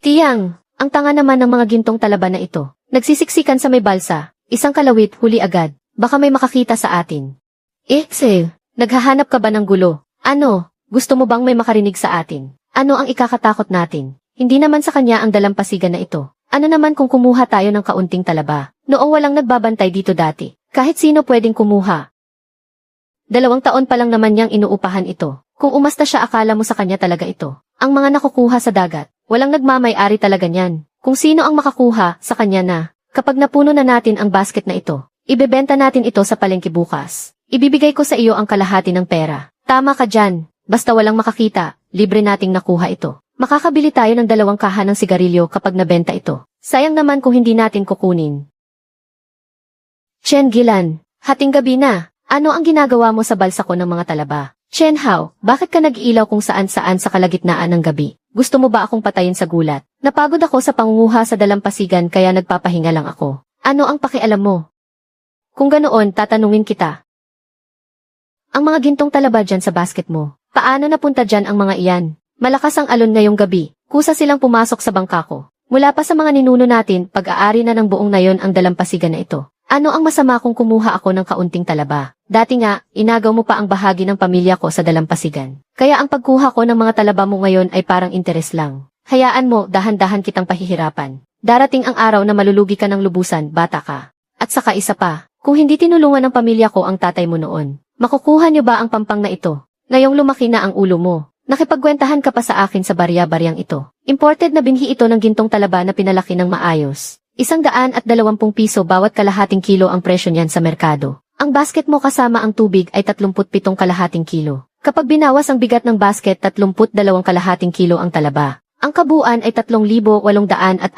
Tiyang, ang tanga naman ng mga gintong talaba na ito. Nagsisiksikan sa may balsa, isang kalawit huli agad, baka may makakita sa atin. Sale, naghahanap ka ba ng gulo? Ano, gusto mo bang may makarinig sa atin? Ano ang ikakatakot natin? Hindi naman sa kanya ang dalampasigan na ito. Ano naman kung kumuha tayo ng kaunting talaba? Noong walang nagbabantay dito dati, kahit sino pwedeng kumuha. 2 taon pa lang naman niyang inuupahan ito. Kung umasta siya akala mo sa kanya talaga ito. Ang mga nakukuha sa dagat, walang nagmamay-ari talaga niyan. Kung sino ang makakuha sa kanya na, kapag napuno na natin ang basket na ito, ibebenta natin ito sa palengke bukas. Ibibigay ko sa iyo ang kalahati ng pera. Tama ka dyan, basta walang makakita, libre nating nakuha ito. Makakabili tayo ng 2 kaha ng sigarilyo kapag nabenta ito. Sayang naman kung hindi natin kukunin. Chen Gilan, hating gabi na. Ano ang ginagawa mo sa balsa ko ng mga talaba? Chen Hao, bakit ka nag-iilaw kung saan-saan sa kalagitnaan ng gabi? Gusto mo ba akong patayin sa gulat? Napagod ako sa pangunguha sa dalampasigan kaya nagpapahinga lang ako. Ano ang pakialam mo? Kung ganoon, tatanungin kita. Ang mga gintong talaba dyan sa basket mo, paano napunta dyan ang mga iyan? Malakas ang alon ngayong gabi, kusa silang pumasok sa bangka ko. Mula pa sa mga ninuno natin, pag-aari na ng buong nayon ang dalampasigan na ito. Ano ang masama kung kumuha ako ng kaunting talaba? Dati nga, inagaw mo pa ang bahagi ng pamilya ko sa dalampasigan. Kaya ang pagkuha ko ng mga talaba mo ngayon ay parang interes lang. Hayaan mo, dahan-dahan kitang pahihirapan. Darating ang araw na malulugi ka ng lubusan, bata ka. At saka isa pa, kung hindi tinulungan ng pamilya ko ang tatay mo noon, makukuha niyo ba ang pampang na ito? Ngayong lumaki na ang ulo mo. Nakipagkwentahan ka pa sa akin sa barya-baryang ito. Imported na binhi ito ng gintong talaba na pinalaki ng maayos. 120 piso bawat kalahating kilo ang presyo niyan sa merkado. Ang basket mo kasama ang tubig ay 37 kalahating kilo. Kapag binawas ang bigat ng basket, 32 kalahating kilo ang talaba. Ang kabuuan ay 3,840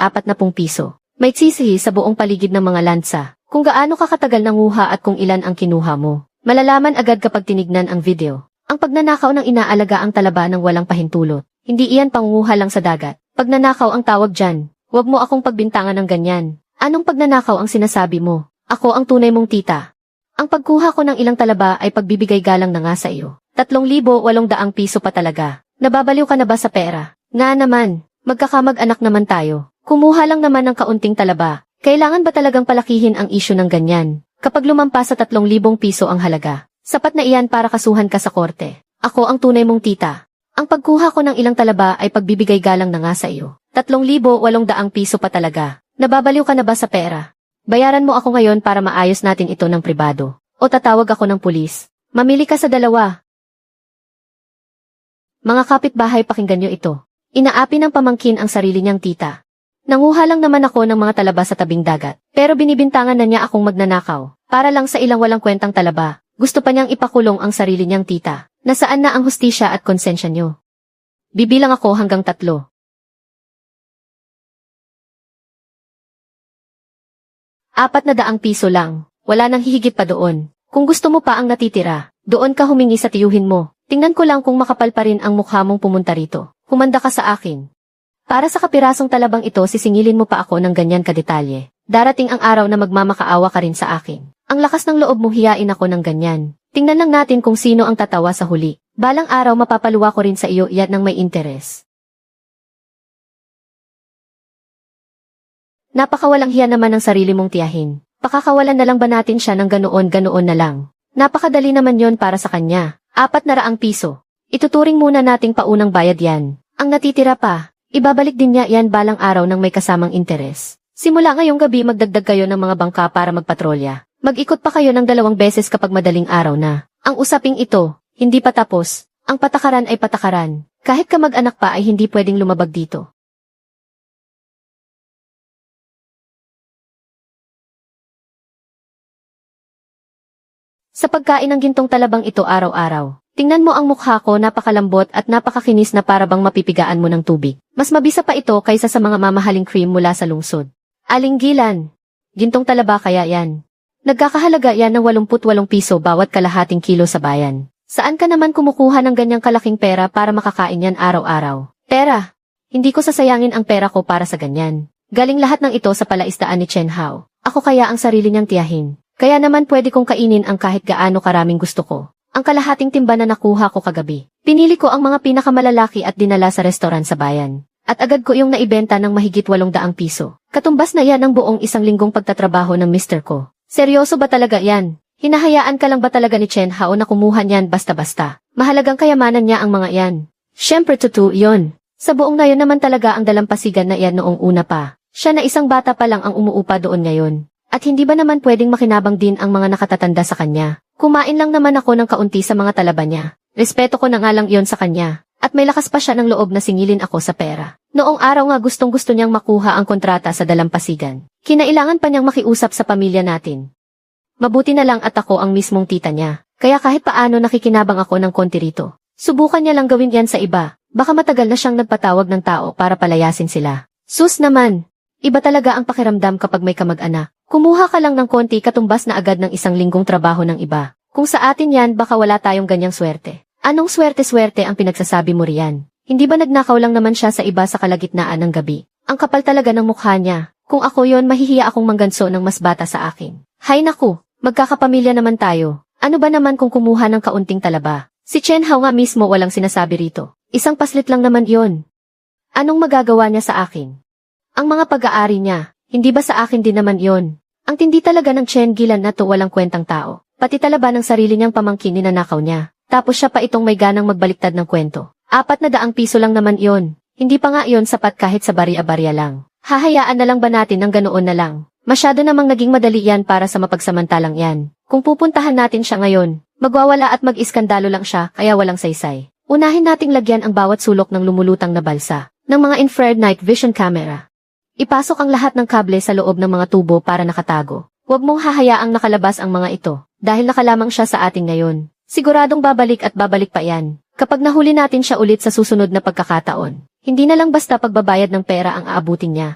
piso. May tsisihi sa buong paligid ng mga lansa. Kung gaano kakatagal nanguha at kung ilan ang kinuha mo. Malalaman agad kapag tinignan ang video. Ang pagnanakaw ng inaalaga ang talaba ng walang pahintulot. Hindi iyan pangunguha lang sa dagat. Pagnanakaw ang tawag dyan. Huwag mo akong pagbintangan ng ganyan. Anong pagnanakaw ang sinasabi mo? Ako ang tunay mong tita. Ang pagkuha ko ng ilang talaba ay pagbibigay galang na nga sa iyo. 3,800 piso pa talaga. Nababaliw ka na ba sa pera? Nga naman, magkakamag-anak naman tayo. Kumuha lang naman ng kaunting talaba. Kailangan ba talagang palakihin ang isyu ng ganyan? Kapag lumampas sa 3,000 piso ang halaga, sapat na iyan para kasuhan ka sa korte. Ako ang tunay mong tita. Ang pagkuha ko ng ilang talaba ay pagbibigay galang na nga sa iyo. 3,800 piso pa talaga. Nababaliw ka na ba sa pera? Bayaran mo ako ngayon para maayos natin ito ng pribado. O tatawag ako ng pulis. Mamili ka sa dalawa. Mga kapitbahay, pakinggan nyo ito. Inaapi ng pamangkin ang sarili niyang tita. Nanguha lang naman ako ng mga talaba sa tabing dagat. Pero binibintangan na niya akong magnanakaw. Para lang sa ilang walang kwentang talaba. Gusto pa niyang ipakulong ang sarili niyang tita. Nasaan na ang hustisya at konsensya niyo? Bibilang ako hanggang 3. 400 piso lang. Wala nang hihigit pa doon. Kung gusto mo pa ang natitira, doon ka humingi sa tiyuhin mo. Tingnan ko lang kung makapal pa rin ang mukha mong pumunta rito. Humanda ka sa akin. Para sa kapirasong talabang ito, sisingilin mo pa ako ng ganyan kadetalye. Darating ang araw na magmamakaawa ka rin sa akin. Ang lakas ng loob mo, hiyain ako ng ganyan. Tingnan lang natin kung sino ang tatawa sa huli. Balang araw mapapaluwa ko rin sa iyo iyan ng may interes. Napakawalang hiya naman ng sarili mong tiyahin. Pakakawalan na lang ba natin siya ng ganoon na lang? Napakadali naman yon para sa kanya. 400 piso. Ituturing muna nating paunang bayad yan. Ang natitira pa, ibabalik din niya yan balang araw ng may kasamang interes. Simula ngayong gabi magdagdag kayo ng mga bangka para magpatrolya. Mag-ikot pa kayo ng 2 beses kapag madaling araw na. Ang usaping ito, hindi pa tapos. Ang patakaran ay patakaran. Kahit ka mag-anak pa ay hindi pwedeng lumabag dito. Sa pagkain ng gintong talabang ito araw-araw, tingnan mo ang mukha ko, napakalambot at napakakinis na para bang mapipigaan mo ng tubig. Mas mabisa pa ito kaysa sa mga mamahaling cream mula sa lungsod. Aling Gilan, gintong talaba kaya yan. Nagkakahalaga yan ng 88 piso bawat kalahating kilo sa bayan. Saan ka naman kumukuha ng ganyang kalaking pera para makakain yan araw-araw? Pera! Hindi ko sasayangin ang pera ko para sa ganyan. Galing lahat ng ito sa palaisdaan ni Chen Hao. Ako kaya ang sarili niyang tiyahin. Kaya naman pwede kong kainin ang kahit gaano karaming gusto ko. Ang kalahating timba na nakuha ko kagabi. Pinili ko ang mga pinakamalalaki at dinala sa restoran sa bayan. At agad ko yung naibenta ng mahigit 800 piso. Katumbas na yan ang buong isang linggong pagtatrabaho ng mister ko. Seryoso ba talaga yan? Hinahayaan ka lang ba talaga ni Chen Hao na kumuha niyan basta-basta? Mahalagang kayamanan niya ang mga yan. Siyempre totoo yun. Sa buong ngayon naman talaga ang dalampasigan na yan noong una pa. Siya na isang bata pa lang ang umuupa doon ngayon. At hindi ba naman pwedeng makinabang din ang mga nakatatanda sa kanya? Kumain lang naman ako ng kaunti sa mga talaba niya. Respeto ko na nga lang iyon sa kanya. At may lakas pa siya ng loob na singilin ako sa pera. Noong araw nga gustong-gusto niyang makuha ang kontrata sa dalampasigan. Kinailangan pa niyang makiusap sa pamilya natin. Mabuti na lang at ako ang mismong tita niya. Kaya kahit paano nakikinabang ako ng konti rito. Subukan niya lang gawin yan sa iba. Baka matagal na siyang nagpatawag ng tao para palayasin sila. Sus naman! Iba talaga ang pakiramdam kapag may kamag-anak. Kumuha ka lang ng konti katumbas na agad ng isang linggong trabaho ng iba. Kung sa atin yan baka wala tayong ganyang swerte. Anong swerte-swerte ang pinagsasabi mo riyan? Hindi ba nagnakaw lang naman siya sa iba sa kalagitnaan ng gabi? Ang kapal talaga ng mukha niya. Kung ako yon mahihiya akong mangganso ng mas bata sa akin. Hay naku, magkakapamilya naman tayo. Ano ba naman kung kumuha ng kaunting talaba? Si Chen Hao nga mismo walang sinasabi rito. Isang paslit lang naman yon. Anong magagawa niya sa akin? Ang mga pag-aari niya, hindi ba sa akin din naman yon? Ang tindi talaga ng Chen Gilan na to walang kwentang tao. Pati talaba ng sarili niyang pamangkin ninanakaw niya. Tapos siya pa itong may ganang magbaliktad ng kwento. 400 piso lang naman iyon. Hindi pa nga iyon sapat kahit sa barya-barya lang. Hahayaan na lang ba natin ng ganoon na lang? Masyado namang naging madali yan para sa mapagsamantalang yan. Kung pupuntahan natin siya ngayon, magwawala at mag-iskandalo lang siya kaya walang saysay. Unahin nating lagyan ang bawat sulok ng lumulutang na balsa ng mga infrared night vision camera. Ipasok ang lahat ng kable sa loob ng mga tubo para nakatago. Huwag mong hahayaang nakalabas ang mga ito dahil nakalamang siya sa atin ngayon. Siguradong babalik at babalik pa yan. Kapag nahuli natin siya ulit sa susunod na pagkakataon, hindi na lang basta pagbabayad ng pera ang aabutin niya.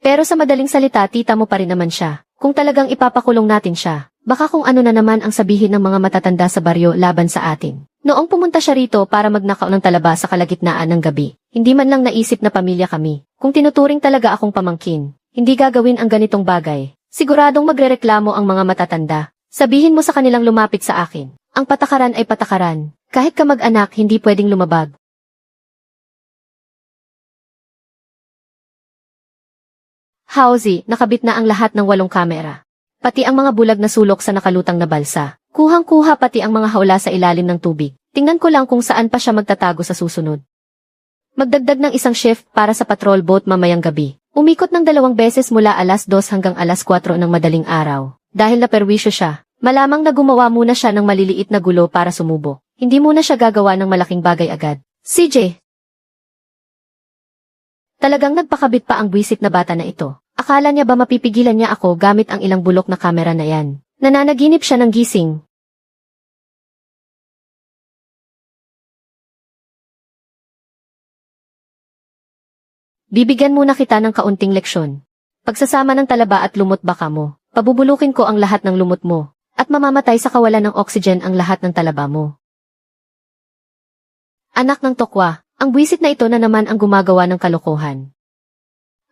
Pero sa madaling salita tita mo pa rin naman siya. Kung talagang ipapakulong natin siya, baka kung ano na naman ang sabihin ng mga matatanda sa baryo laban sa atin. Noong pumunta siya rito para magnakaw ng talaba sa kalagitnaan ng gabi, hindi man lang naisip na pamilya kami. Kung tinuturing talaga akong pamangkin, hindi gagawin ang ganitong bagay. Siguradong magrereklamo ang mga matatanda. Sabihin mo sa kanilang lumapit sa akin. Ang patakaran ay patakaran. Kahit kamag-anak hindi pwedeng lumabag. Hauzi, nakabit na ang lahat ng 8 kamera. Pati ang mga bulag na sulok sa nakalutang na balsa. Kuhang-kuha pati ang mga hawla sa ilalim ng tubig. Tingnan ko lang kung saan pa siya magtatago sa susunod. Magdagdag ng isang shift para sa patrol boat mamayang gabi. Umikot ng 2 beses mula alas 2 hanggang alas 4 ng madaling araw. Dahil naperwisyo siya, malamang na gumawa muna siya ng maliliit na gulo para sumubo. Hindi muna siya gagawa ng malaking bagay agad. CJ! Talagang nagpakabit pa ang buwisit na bata na ito. Akala niya ba mapipigilan niya ako gamit ang ilang bulok na kamera na yan? Nananaginip siya ng gising. Bibigyan muna kita ng kaunting leksyon. Pagsasama ng talaba at lumot baka mo, pabubulukin ko ang lahat ng lumot mo, at mamamatay sa kawalan ng oxygen ang lahat ng talaba mo. Anak ng tokwa, ang buwisit na ito na naman ang gumagawa ng kalokohan.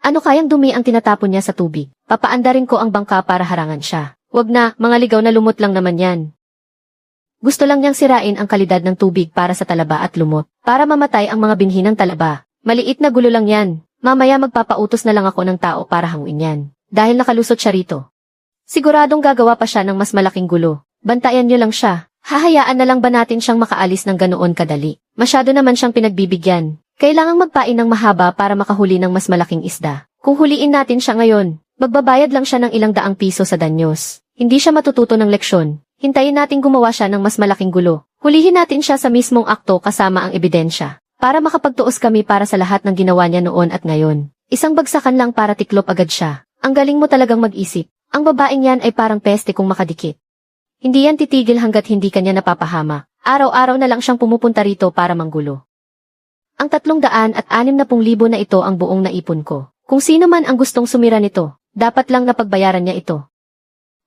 Ano kayang dumi ang tinatapon niya sa tubig? Papaandarin ko ang bangka para harangan siya. Wag na, mga ligaw na lumot lang naman yan. Gusto lang niyang sirain ang kalidad ng tubig para sa talaba at lumot, para mamatay ang mga binhi ng talaba. Maliit na gulo lang yan. Mamaya magpapautos na lang ako ng tao para hanguin yan. Dahil nakalusot siya rito. Siguradong gagawa pa siya ng mas malaking gulo. Bantayan niyo lang siya. Hahayaan na lang ba natin siyang makaalis ng ganoon kadali? Masyado naman siyang pinagbibigyan. Kailangang magpain ng mahaba para makahuli ng mas malaking isda. Kung huliin natin siya ngayon, magbabayad lang siya ng ilang daang piso sa danyos. Hindi siya matututo ng leksyon. Hintayin natin gumawa siya ng mas malaking gulo. Hulihin natin siya sa mismong akto kasama ang ebidensya. Para makapagtuos kami para sa lahat ng ginawa niya noon at ngayon. Isang bagsakan lang para tiklop agad siya. Ang galing mo talagang mag-isip. Ang babaeng yan ay parang peste kung makadikit. Hindi yan titigil hanggat hindi kanya napapahama. Araw-araw na lang siyang pumupunta rito para manggulo. Ang 360,000 na ito ang buong naipon ko. Kung sino man ang gustong sumira nito, dapat lang napagbayaran niya ito.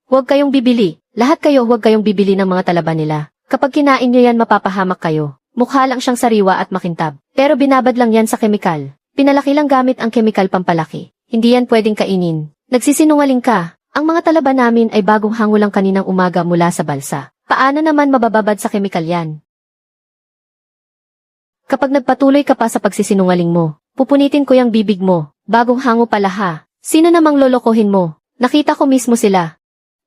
Huwag kayong bibili. Lahat kayo huwag kayong bibili ng mga talaba nila. Kapag kinain niyo yan mapapahamak kayo. Mukha lang siyang sariwa at makintab. Pero binabad lang yan sa kemikal. Pinalaki lang gamit ang kemikal pampalaki. Hindi yan pwedeng kainin. Nagsisinungaling ka. Ang mga talaba namin ay bagong hango lang kaninang umaga mula sa balsa. Paano naman mabababad sa kemikal yan? Kapag nagpatuloy ka pa sa pagsisinungaling mo, pupunitin ko yung bibig mo, bagong hango pala ha. Sino namang lolokohin mo? Nakita ko mismo sila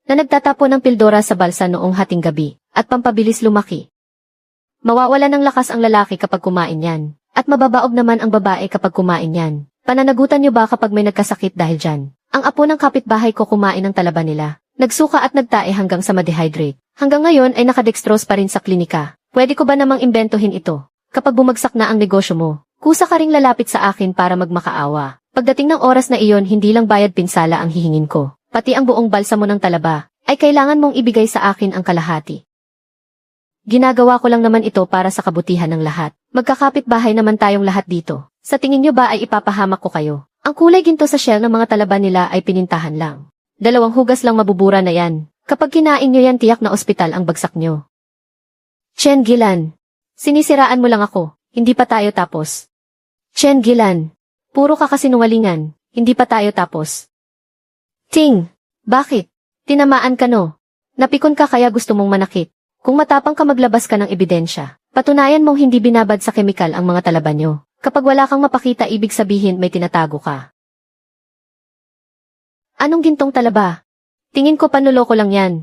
na nagtatapo ng pildora sa balsa noong hating gabi, at pampabilis lumaki. Mawawala ng lakas ang lalaki kapag kumain yan, at mababaog naman ang babae kapag kumain yan. Pananagutan niyo ba kapag may nagkasakit dahil dyan? Ang apo ng kapitbahay ko kumain ng talaba nila. Nagsuka at nagtae hanggang sa ma-dehydrate. Hanggang ngayon ay nakadextrose pa rin sa klinika. Pwede ko ba namang imbentohin ito? Kapag bumagsak na ang negosyo mo, kusa ka ring lalapit sa akin para magmakaawa. Pagdating ng oras na iyon, hindi lang bayad pinsala ang hihingin ko. Pati ang buong balsa mo ng talaba, ay kailangan mong ibigay sa akin ang kalahati. Ginagawa ko lang naman ito para sa kabutihan ng lahat. Magkakapit-bahay naman tayong lahat dito. Sa tingin nyo ba ay ipapahamak ko kayo? Ang kulay ginto sa shell ng mga talaba nila ay pinintahan lang. 2 hugas lang mabubura na yan. Kapag kinain nyo yan, tiyak na ospital ang bagsak nyo. Chen Gilan. Sinisiraan mo lang ako. Hindi pa tayo tapos. Chen Gilan. Puro kakasinungalingan. Hindi pa tayo tapos. Ting. Bakit? Tinamaan ka no? Napikon ka kaya gusto mong manakit. Kung matapang ka maglabas ka ng ebidensya, patunayan mong hindi binabad sa kemikal ang mga talaba nyo. Kapag wala kang mapakita, ibig sabihin may tinatago ka. Anong gintong talaba? Tingin ko panloloko lang yan.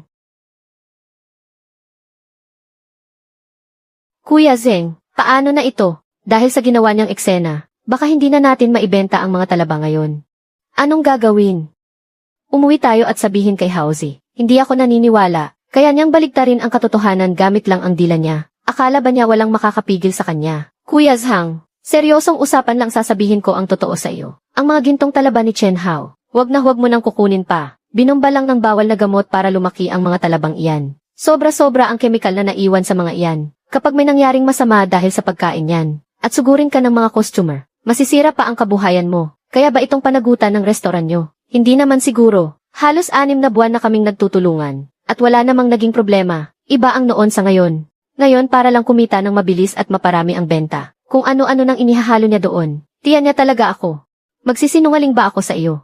Kuya Zeng, paano na ito? Dahil sa ginawa niyang eksena, baka hindi na natin maibenta ang mga talaba ngayon. Anong gagawin? Umuwi tayo at sabihin kay Hauzi. Hindi ako naniniwala, kaya niyang baligtarin ang katotohanan gamit lang ang dila niya. Akala ba niya walang makakapigil sa kanya? Kuya Zhang, seryosong usapan lang sasabihin ko ang totoo sa iyo. Ang mga gintong talaba ni Chen Hao, huwag na huwag mo nang kukunin pa. Binomba lang ng bawal na gamot para lumaki ang mga talabang iyan. Sobra-sobra ang kemikal na naiwan sa mga iyan. Kapag may nangyaring masama dahil sa pagkain yan, at sugurin ka ng mga customer, masisira pa ang kabuhayan mo. Kaya ba itong panagutan ng restoran nyo? Hindi naman siguro. Halos 6 na buwan na kaming nagtutulungan, at wala namang naging problema. Iba ang noon sa ngayon. Ngayon para lang kumita ng mabilis at maparami ang benta. Kung ano-ano nang inihahalo niya doon, tiyan niya talaga ako. Magsisinungaling ba ako sa iyo?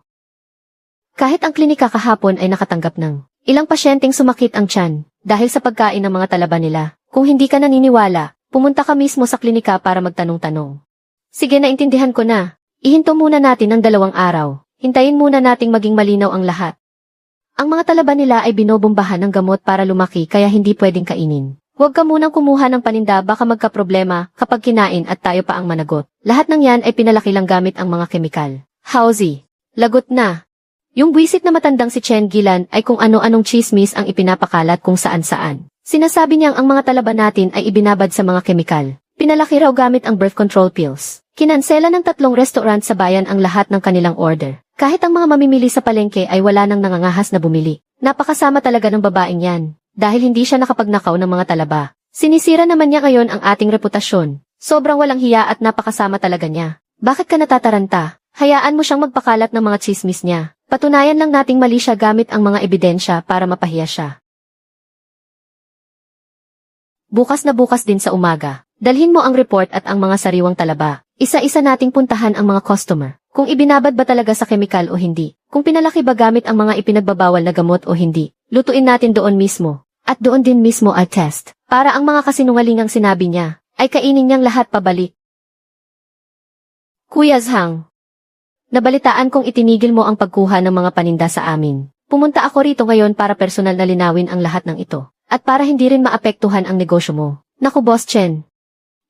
Kahit ang klinika kahapon ay nakatanggap ng ilang pasyenteng sumakit ang tiyan dahil sa pagkain ng mga talaba nila. Kung hindi ka naniniwala, pumunta ka mismo sa klinika para magtanong-tanong. Sige, naintindihan ko na. Ihinto muna natin ng 2 araw. Hintayin muna nating maging malinaw ang lahat. Ang mga talaba nila ay binobombahan ng gamot para lumaki kaya hindi pwedeng kainin. Huwag ka munang kumuha ng paninda, baka magkaproblema kapag kinain at tayo pa ang managot. Lahat ng yan ay pinalaki lang gamit ang mga kemikal. Hauzi, lagot na. Yung buwisit na matandang si Chen Gilan ay kung ano-anong chismis ang ipinapakalat kung saan-saan. Sinasabi niyang ang mga talaba natin ay ibinabad sa mga kemikal. Pinalaki raw gamit ang birth control pills. Kinansela ng 3 restaurant sa bayan ang lahat ng kanilang order. Kahit ang mga mamimili sa palengke ay wala nang nangangahas na bumili. Napakasama talaga ng babaeng yan. Dahil hindi siya nakapagnakaw ng mga talaba. Sinisira naman niya ngayon ang ating reputasyon. Sobrang walang hiya at napakasama talaga niya. Bakit ka natataranta? Hayaan mo siyang magpakalat ng mga chismis niya. Patunayan lang nating mali siya gamit ang mga ebidensya para mapahiya siya. Bukas na bukas din sa umaga, dalhin mo ang report at ang mga sariwang talaba. Isa-isa nating puntahan ang mga customer. Kung ibinabad ba talaga sa kemikal o hindi. Kung pinalaki ba gamit ang mga ipinagbabawal na gamot o hindi. Lutuin natin doon mismo. At doon din mismo ay test. Para ang mga kasinungalingang sinabi niya, ay kainin niyang lahat pabalik. Kuya Zhang, nabalitaan kong itinigil mo ang pagkuha ng mga paninda sa amin. Pumunta ako rito ngayon para personal na linawin ang lahat ng ito. At para hindi rin maapektuhan ang negosyo mo. Naku Boss Chen.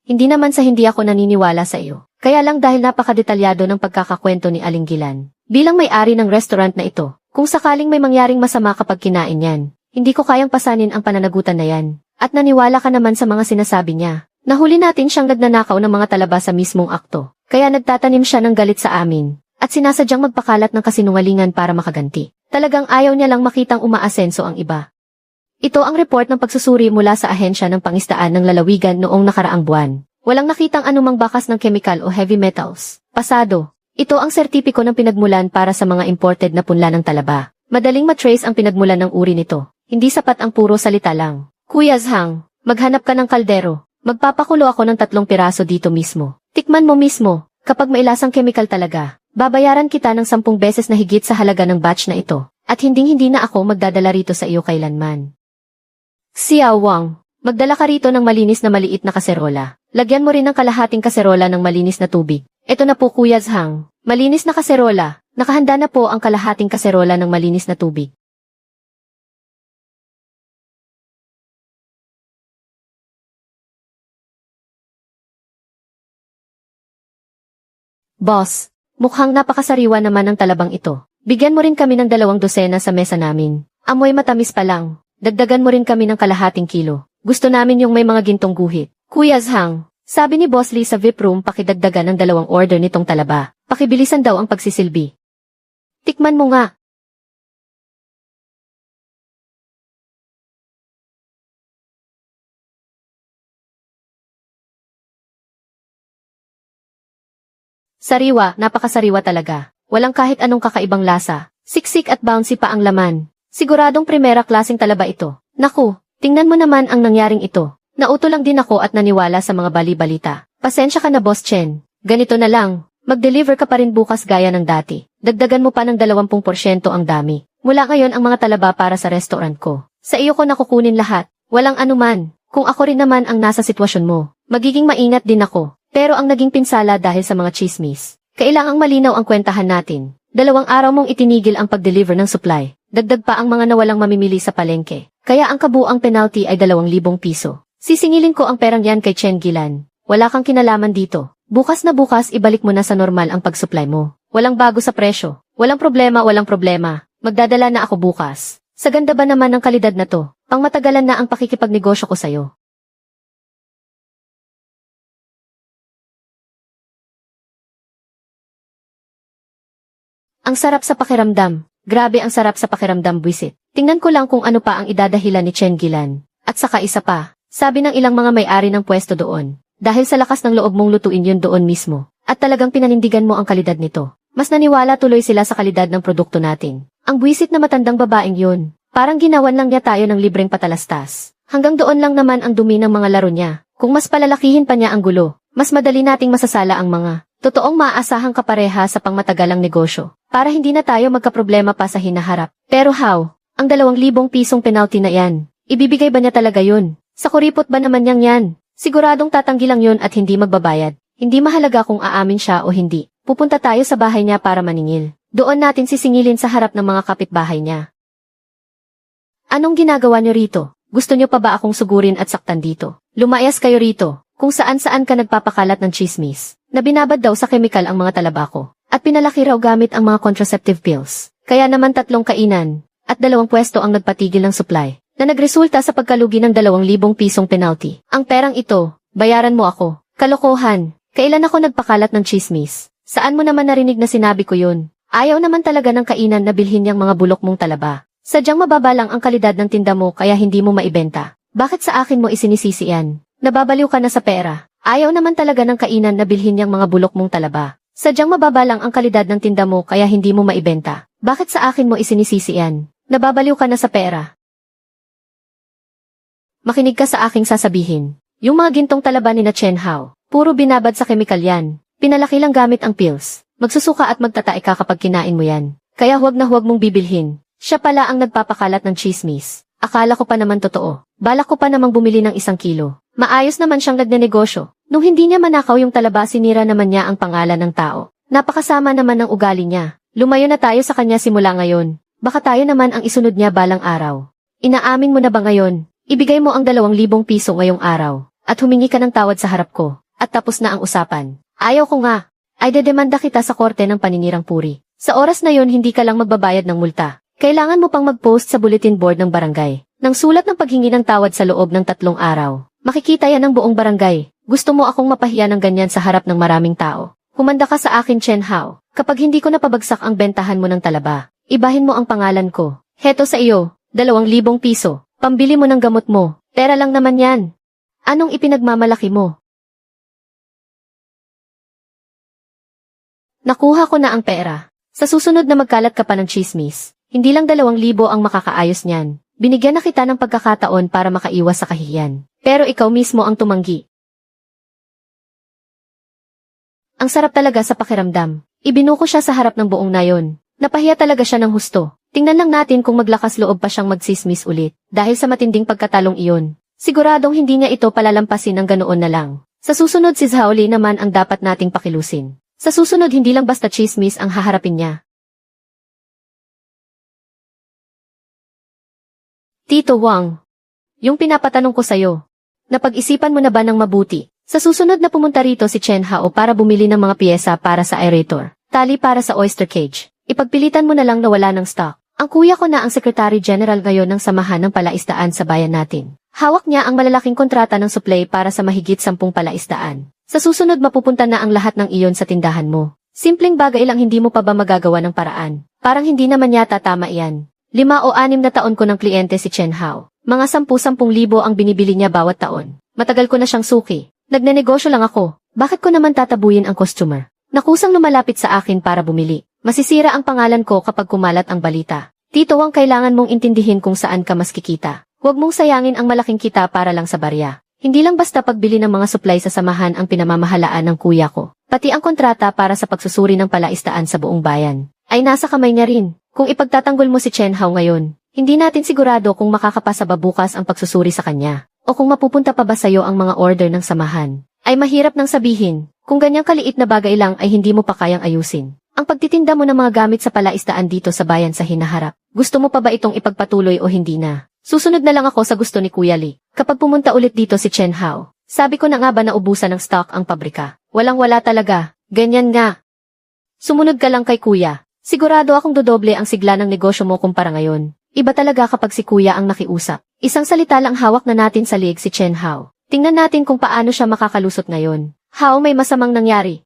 Hindi naman sa hindi ako naniniwala sa iyo. Kaya lang dahil napakadetalyado ng pagkakakwento ni Aling Gilan. Bilang may-ari ng restaurant na ito, kung sakaling may mangyaring masama kapag kinain yan, hindi ko kayang pasanin ang pananagutan na yan. At naniwala ka naman sa mga sinasabi niya. Nahuli natin siyang nagnanakaw ng mga talaba sa mismong akto. Kaya nagtatanim siya ng galit sa amin. At sinasadyang magpakalat ng kasinungalingan para makaganti. Talagang ayaw niya lang makitang umaasenso ang iba. Ito ang report ng pagsusuri mula sa ahensya ng pangistaan ng lalawigan noong nakaraang buwan. Walang nakitang anumang bakas ng chemical o heavy metals. Pasado. Ito ang sertipiko ng pinagmulan para sa mga imported na punla ng talaba. Madaling matrace ang pinagmulan ng uri nito. Hindi sapat ang puro salita lang. Kuya Zhang, maghanap ka ng kaldero. Magpapakulo ako ng 3 piraso dito mismo. Tikman mo mismo. Kapag mailasang chemical talaga, babayaran kita ng 10 beses na higit sa halaga ng batch na ito. At hinding-hindi na ako magdadala rito sa iyo kailanman. Xiao Wang, Magdala ka rito ng malinis na maliit na kaserola. Lagyan mo rin ng kalahating kaserola ng malinis na tubig. Ito na po Kuya Zhang. Malinis na kaserola. Nakahanda na po ang kalahating kaserola ng malinis na tubig. Boss, mukhang napakasariwa naman ang talabang ito. Bigyan mo rin kami ng 2 dosena sa mesa namin. Amoy matamis pa lang. Dagdagan mo rin kami ng kalahating kilo. Gusto namin yung may mga gintong guhit. Kuya Zhang, sabi ni Boss Lee sa VIP room pakidagdagan ng 2 order nitong talaba. Pakibilisan daw ang pagsisilbi. Tikman mo nga. Sariwa, napakasariwa talaga. Walang kahit anong kakaibang lasa. Siksik at bouncy pa ang laman. Siguradong primera klaseng talaba ito. Naku, tingnan mo naman ang nangyaring ito. Nauto lang din ako at naniwala sa mga bali-balita. Pasensya ka na Boss Chen. Ganito na lang. Mag-deliver ka pa rin bukas gaya ng dati. Dagdagan mo pa ng 20% ang dami. Mula ngayon ang mga talaba para sa restaurant ko. Sa iyo ko nakukunin lahat. Walang anuman. Kung ako rin naman ang nasa sitwasyon mo, magiging maingat din ako. Pero ang naging pinsala dahil sa mga chismis. Kailangang malinaw ang kwentahan natin. 2 araw mong itinigil ang pag-deliver ng supply. Dagdag pa ang mga nawalang mamimili sa palengke. Kaya ang kabuang penalty ay 2,000 piso. Sisingilin ko ang perang yan kay Chen Gilan. Wala kang kinalaman dito. Bukas na bukas ibalik mo na sa normal ang pag-supply mo. Walang bago sa presyo. Walang problema, walang problema. Magdadala na ako bukas. Sa ganda ba naman ng kalidad na to? Pangmatagalan na ang pakikipagnegosyo ko sa'yo. Ang sarap sa pakiramdam. Grabe ang sarap sa pakiramdam buwisit. Tingnan ko lang kung ano pa ang idadahilan ni Chen Gilan. At saka isa pa, sabi ng ilang mga may-ari ng pwesto doon. Dahil sa lakas ng loob mong lutuin yun doon mismo. At talagang pinanindigan mo ang kalidad nito. Mas naniwala tuloy sila sa kalidad ng produkto natin. Ang buwisit na matandang babaeng yun. Parang ginawan lang niya tayo ng libreng patalastas. Hanggang doon lang naman ang dumi ng mga laro niya. Kung mas palalakihin pa niya ang gulo, mas madali nating masasala ang mga totoong maaasahang kapareha sa pangmatagalang negosyo. Para hindi na tayo magkaproblema pa sa hinaharap. Pero how? Ang 2,000 pisong penalty na yan. Ibibigay ba niya talaga yun? Sa kuripot ba naman niyang yan? Siguradong tatanggi lang yun at hindi magbabayad. Hindi mahalaga kung aamin siya o hindi. Pupunta tayo sa bahay niya para maningil. Doon natin sisingilin sa harap ng mga kapitbahay niya. Anong ginagawa niyo rito? Gusto niyo pa ba akong sugurin at saktan dito? Lumayas kayo rito. Kung saan-saan ka nagpapakalat ng chismis. Na binabad daw sa kemikal ang mga talaba ko. At pinalaki raw gamit ang mga contraceptive pills. Kaya naman 3 kainan, at 2 pwesto ang nagpatigil ng supply, na nagresulta sa pagkalugi ng 2,000 pisong penalty. Ang perang ito, bayaran mo ako. Kalokohan, kailan ako nagpakalat ng chismis? Saan mo naman narinig na sinabi ko yun? Ayaw naman talaga ng kainan na bilhin niyang mga bulok mong talaba. Sadyang mababa lang ang kalidad ng tinda mo kaya hindi mo maibenta. Bakit sa akin mo isinisisi yan? Nababaliw ka na sa pera. Ayaw naman talaga ng kainan na bilhin niyang mga bulok mong talaba. Sadyang mababa lang ang kalidad ng tinda mo kaya hindi mo maibenta. Bakit sa akin mo isinisisi yan? Nababaliw ka na sa pera. Makinig ka sa aking sasabihin. Yung mga gintong talaba ni na Chen Hao, puro binabad sa kemikal yan. Pinalaki lang gamit ang pills. Magsusuka at magtatae ka kapag kinain mo yan. Kaya huwag na huwag mong bibilhin. Siya pala ang nagpapakalat ng chismis. Akala ko pa naman totoo. Balak ko pa namang bumili ng 1 kilo. Maayos naman siyang nagnenegosyo. Nung hindi niya manakaw yung talaba sinira naman niya ang pangalan ng tao. Napakasama naman ng ugali niya. Lumayo na tayo sa kanya simula ngayon. Baka tayo naman ang isunod niya balang araw. Inaamin mo na ba ngayon? Ibigay mo ang 2,000 piso ngayong araw. At humingi ka ng tawad sa harap ko. At tapos na ang usapan. Ayaw ko nga. Ay dedemanda kita sa korte ng paninirang puri. Sa oras na yon hindi ka lang magbabayad ng multa. Kailangan mo pang mag-post sa bulletin board ng barangay. Nang sulat ng paghingi ng tawad sa loob ng 3 araw. Makikita yan ng buong barangay. Gusto mo akong mapahiya ng ganyan sa harap ng maraming tao. Humanda ka sa akin Chen Hao. Kapag hindi ko napabagsak ang bentahan mo ng talaba, ibahin mo ang pangalan ko. Heto sa iyo, 2,000 piso. Pambili mo ng gamot mo. Pera lang naman yan. Anong ipinagmamalaki mo? Nakuha ko na ang pera. Sa susunod na magkalat ka pa ng chismis, hindi lang 2,000 ang makakaayos niyan. Binigyan na kita ng pagkakataon para makaiwas sa kahihiyan. Pero ikaw mismo ang tumanggi. Ang sarap talaga sa pakiramdam. Ibinuko siya sa harap ng buong nayon. Napahiya talaga siya ng husto. Tingnan lang natin kung maglakas loob pa siyang magsismis ulit. Dahil sa matinding pagkatalong iyon. Siguradong hindi niya ito palalampasin ng ganoon na lang. Sa susunod si Zhao Li naman ang dapat nating pakilusin. Sa susunod hindi lang basta chismis ang haharapin niya. Tito Wang, yung pinapatanong ko sa'yo, napag-isipan mo na ba ng mabuti? Sa susunod na pumunta rito si Chen Hao para bumili ng mga piyesa para sa aerator, tali para sa oyster cage, ipagpilitan mo na lang na wala ng stock. Ang kuya ko na ang Secretary General ngayon ng Samahan ng Palaisdaan sa bayan natin. Hawak niya ang malalaking kontrata ng supply para sa mahigit 10 palaisdaan. Sa susunod mapupunta na ang lahat ng iyon sa tindahan mo. Simpleng bagay lang hindi mo pa ba magagawa ng paraan? Parang hindi naman yata tama iyan. 5 o 6 na taon ko ng kliyente si Chen Hao. Mga 10-10 libo ang binibili niya bawat taon. Matagal ko na siyang suki. Nagnenegosyo lang ako. Bakit ko naman tatabuyin ang customer? Nakusang lumalapit sa akin para bumili. Masisira ang pangalan ko kapag kumalat ang balita. Tito Wang, kailangan mong intindihin kung saan ka mas kikita. Huwag mong sayangin ang malaking kita para lang sa barya. Hindi lang basta pagbili ng mga supply sa samahan ang pinamamahalaan ng kuya ko. Pati ang kontrata para sa pagsusuri ng palaisdaan sa buong bayan ay nasa kamay niya rin. Kung ipagtatanggol mo si Chen Hao ngayon, hindi natin sigurado kung makakapasa ba bukas ang pagsusuri sa kanya o kung mapupunta pa ba sa'yo ang mga order ng samahan. Ay mahirap nang sabihin, kung ganyang kaliit na bagay lang ay hindi mo pa kayang ayusin. Ang pagtitinda mo ng mga gamit sa palaisdaan dito sa bayan sa hinaharap, gusto mo pa ba itong ipagpatuloy o hindi na? Susunod na lang ako sa gusto ni Kuya Li. Kapag pumunta ulit dito si Chen Hao, sabi ko na nga ba na ubusan ng stock ang pabrika? Walang-wala talaga, ganyan nga. Sumunod ka lang kay Kuya. Sigurado akong dodoble ang sigla ng negosyo mo kumpara ngayon. Iba talaga kapag si Kuya ang nakiusap. Isang salita lang hawak na natin sa liig si Chen Hao. Tingnan natin kung paano siya makakalusot ngayon. Hao, may masamang nangyari.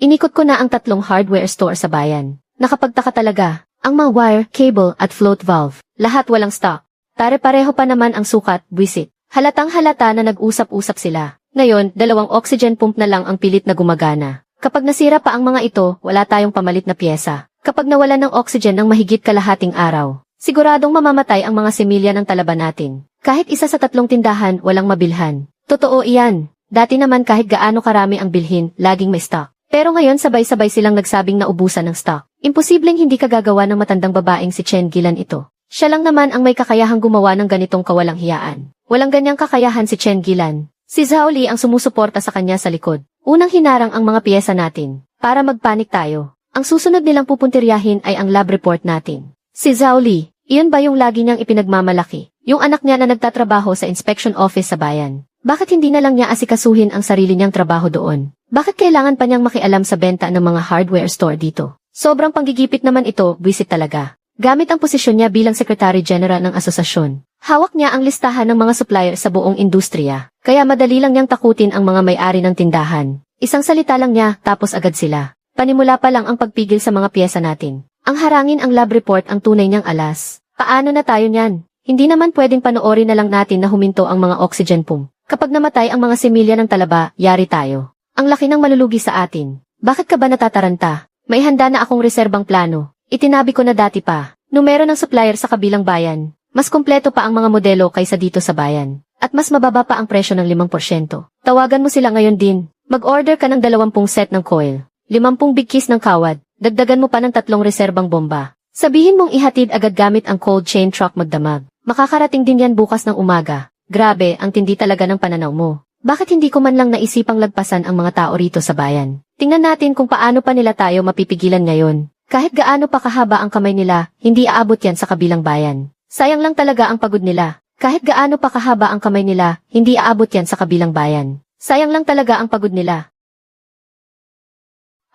Inikot ko na ang 3 hardware store sa bayan. Nakapagtaka talaga. Ang mga wire, cable at float valve, lahat walang stock. Pare-pareho pa naman ang sukat, buwisit. Halatang-halata na nag-usap-usap sila. Ngayon, 2 oxygen pump na lang ang pilit na gumagana. Kapag nasira pa ang mga ito, wala tayong pamalit na piyesa. Kapag nawalan ng oxygen ng mahigit kalahating araw, siguradong mamamatay ang mga similya ng talaban natin. Kahit isa sa 3 tindahan, walang mabilhan. Totoo iyan. Dati naman kahit gaano karami ang bilhin, laging may stock. Pero ngayon sabay-sabay silang nagsabing naubusan ng stock. Imposibleng hindi kagagawa ng matandang babaeng si Chen Gilan ito. Siya lang naman ang may kakayahang gumawa ng ganitong kawalang hiyaan. Walang ganyang kakayahan si Chen Gilan. Si Zhao Li ang sumusuporta sa kanya sa likod. Unang hinarang ang mga piyesa natin, para magpanik tayo. Ang susunod nilang pupuntiryahin ay ang lab report natin. Si Zhao Li, iyon ba yung lagi niyang ipinagmamalaki? Yung anak niya na nagtatrabaho sa inspection office sa bayan. Bakit hindi na lang niya asikasuhin ang sarili niyang trabaho doon? Bakit kailangan pa niyang makialam sa benta ng mga hardware store dito? Sobrang panggigipit naman ito, buwisit talaga. Gamit ang posisyon niya bilang Secretary General ng asosasyon, hawak niya ang listahan ng mga supplier sa buong industriya, kaya madali lang niyang takutin ang mga may-ari ng tindahan. Isang salita lang niya, tapos agad sila. Panimula pa lang ang pagpigil sa mga piyesa natin. Ang harangin ang lab report ang tunay niyang alas. Paano na tayo niyan? Hindi naman pwedeng panoorin na lang natin na huminto ang mga oxygen pump. Kapag namatay ang mga similya ng talaba, yari tayo. Ang laki ng malulugi sa atin. Bakit ka ba natataranta? May handa na akong reserbang plano. Itinabi ko na dati pa. Numero ng supplier sa kabilang bayan. Mas kumpleto pa ang mga modelo kaysa dito sa bayan. At mas mababa pa ang presyo ng 5%. Tawagan mo sila ngayon din. Mag-order ka ng 20 set ng coil. 50 big kiss ng kawad. Dagdagan mo pa ng 3 reserbang bomba. Sabihin mong ihatid agad gamit ang cold chain truck magdamag. Makakarating din yan bukas ng umaga. Grabe, ang tindi talaga ng pananaw mo. Bakit hindi ko man lang naisipang lagpasan ang mga tao rito sa bayan? Tingnan natin kung paano pa nila tayo mapipigilan ngayon. Kahit gaano pa kahaba ang kamay nila, hindi aabot yan sa kabilang bayan. Sayang lang talaga ang pagod nila. Kahit gaano pa kahaba ang kamay nila, hindi aabot yan sa kabilang bayan. Sayang lang talaga ang pagod nila.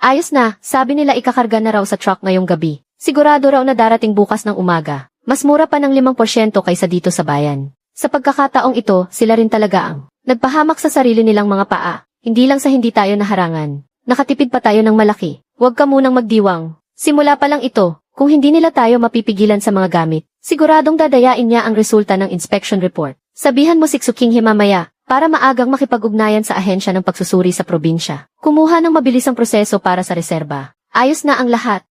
Ayos na, sabi nila ikakarga na raw sa truck ngayong gabi. Sigurado raw na darating bukas ng umaga. Mas mura pa ng 5% kaysa dito sa bayan. Sa pagkakataong ito, sila rin talaga ang nagpahamak sa sarili nilang mga paa. Hindi lang sa hindi tayo naharangan. Nakatipid pa tayo ng malaki. Huwag ka munang magdiwang. Simula pa lang ito, kung hindi nila tayo mapipigilan sa mga gamit, siguradong dadayain niya ang resulta ng inspection report. Sabihan mo si Xuking mamaya, para maagang makipag-ugnayan sa ahensya ng pagsusuri sa probinsya. Kumuha ng mabilisang proseso para sa reserba. Ayos na ang lahat.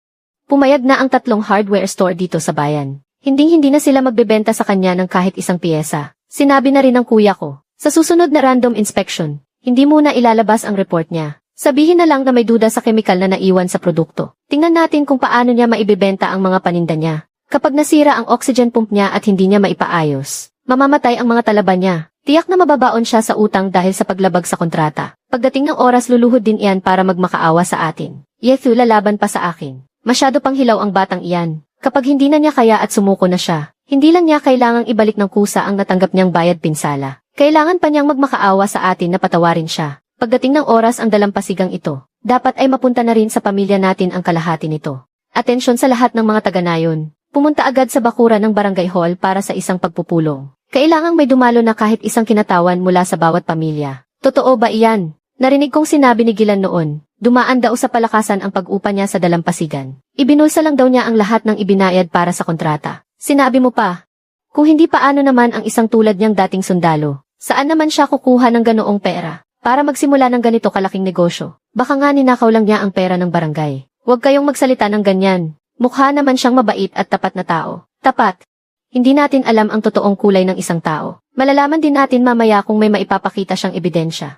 Pumayag na ang 3 hardware store dito sa bayan. Hinding-hindi na sila magbebenta sa kanya ng kahit isang piyesa. Sinabi na rin ng kuya ko, sa susunod na random inspection, hindi muna ilalabas ang report niya. Sabihin na lang na may duda sa kemikal na naiwan sa produkto. Tingnan natin kung paano niya maibebenta ang mga paninda niya. Kapag nasira ang oxygen pump niya at hindi niya maipaayos, Mamamatay ang mga talaba niya. Tiyak na mababaon siya sa utang dahil sa paglabag sa kontrata. Pagdating ng oras luluhod din iyan para magmakaawa sa atin. Yethu lalaban pa sa akin. Masyado pang hilaw ang batang iyan. Kapag hindi na niya kaya at sumuko na siya, hindi lang niya kailangang ibalik ng kusa ang natanggap niyang bayad pinsala. Kailangan pa niyang magmakaawa sa atin na patawarin siya. Pagdating ng oras ang dalampasigang ito, dapat ay mapunta na rin sa pamilya natin ang kalahati nito. Atensyon sa lahat ng mga taga-Nayon. Pumunta agad sa bakuran ng barangay hall para sa isang pagpupulong. Kailangang may dumalo na kahit isang kinatawan mula sa bawat pamilya. Totoo ba iyan? Narinig kong sinabi ni Gilan noon, dumaan daw sa palakasan ang pag-upa niya sa dalampasigan. Ibinulsa lang daw niya ang lahat ng ibinayad para sa kontrata. Sinabi mo pa, kung hindi paano naman ang isang tulad niyang dating sundalo, saan naman siya kukuha ng ganoong pera para magsimula ng ganito kalaking negosyo? Baka nga ninakaw lang niya ang pera ng barangay. Huwag kayong magsalita ng ganyan. Mukha naman siyang mabait at tapat na tao. Tapat. Hindi natin alam ang totoong kulay ng isang tao. Malalaman din natin mamaya kung may maipapakita siyang ebidensya.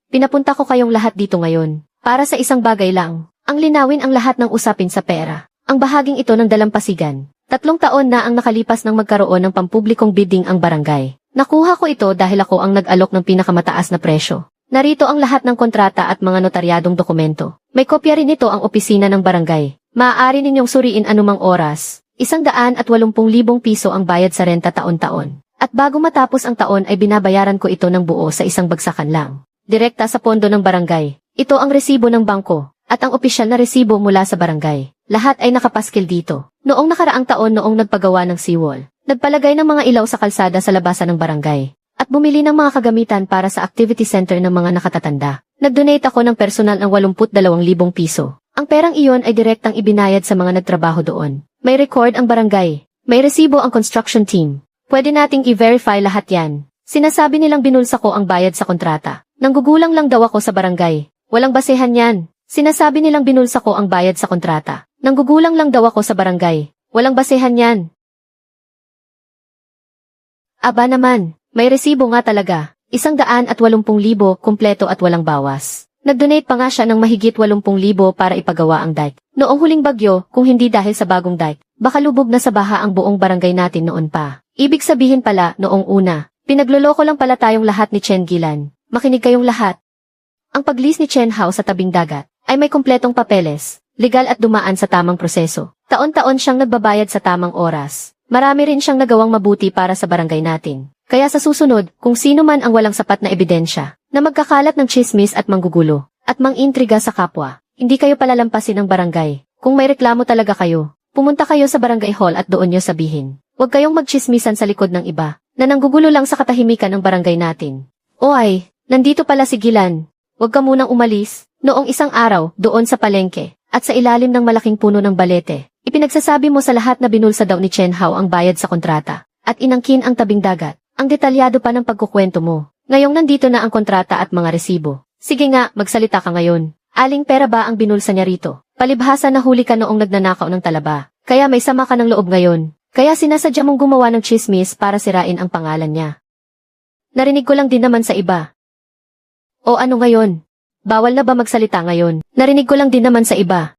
Pinapunta ko kayong lahat dito ngayon, para sa isang bagay lang, ang linawin ang lahat ng usapin sa pera. Ang bahaging ito ng dalampasigan. 3 taon na ang nakalipas ng magkaroon ng pampublikong bidding ang barangay. Nakuha ko ito dahil ako ang nag-alok ng pinakamataas na presyo. Narito ang lahat ng kontrata at mga notaryadong dokumento. May kopya rin nito ang opisina ng barangay. Maaari ninyong suriin anumang oras. 180,000 piso ang bayad sa renta taon-taon. At bago matapos ang taon ay binabayaran ko ito ng buo sa isang bagsakan lang. Direkta sa pondo ng barangay. Ito ang resibo ng bangko, at ang opisyal na resibo mula sa barangay. Lahat ay nakapaskil dito. Noong nakaraang taon noong nagpagawa ng seawall, nagpalagay ng mga ilaw sa kalsada sa labasan ng barangay. At bumili ng mga kagamitan para sa activity center ng mga nakatatanda. Nag-donate ako ng personal ng 82,000 piso. Ang perang iyon ay direktang ibinayad sa mga nagtrabaho doon. May record ang barangay. May resibo ang construction team. Pwede nating i-verify lahat yan. Sinasabi nilang binulsa ko ang bayad sa kontrata. Nanggugulang lang daw ako sa barangay. Walang basehan yan. Sinasabi nilang binulsa ko ang bayad sa kontrata. Nanggugulang lang daw ako sa barangay. Walang basehan yan. Aba naman. May resibo nga talaga, 180,000 kumpleto at walang bawas. Nag-donate pa nga siya ng mahigit 80,000 para ipagawa ang dike. Noong huling bagyo, kung hindi dahil sa bagong dike, baka lubog na sa baha ang buong barangay natin noon pa. Ibig sabihin pala, noong una, pinagloloko lang pala tayong lahat ni Chen Gilan. Makinig kayong lahat. Ang pag-lease ni Chen Hao sa tabing dagat ay may kumpletong papeles, legal at dumaan sa tamang proseso. Taon-taon siyang nagbabayad sa tamang oras. Marami rin siyang nagawang mabuti para sa barangay natin. Kaya sa susunod, kung sino man ang walang sapat na ebidensya, na magkakalat ng chismis at manggugulo, at mangintriga sa kapwa, hindi kayo palalampasin ng barangay. Kung may reklamo talaga kayo, pumunta kayo sa barangay hall at doon nyo sabihin. Huwag kayong magchismisan sa likod ng iba, na nanggugulo lang sa katahimikan ng barangay natin. O ay, nandito pala si Gilan. Huwag ka munang umalis. Noong isang araw, doon sa palengke, at sa ilalim ng malaking puno ng balete, ipinagsasabi mo sa lahat na binulsa daw ni Chen Hao ang bayad sa kontrata, at inangkin ang tabing dagat. Ang detalyado pa ng pagkukwento mo. Ngayong nandito na ang kontrata at mga resibo. Sige nga, magsalita ka ngayon. Aling pera ba ang binulsa niya rito? Palibhasa na huli ka noong nagnanakaw ng talaba. Kaya may sama ka ng loob ngayon. Kaya sinasadya mong gumawa ng chismis para sirain ang pangalan niya. Narinig ko lang din naman sa iba. O ano ngayon? Bawal na ba magsalita ngayon? Narinig ko lang din naman sa iba.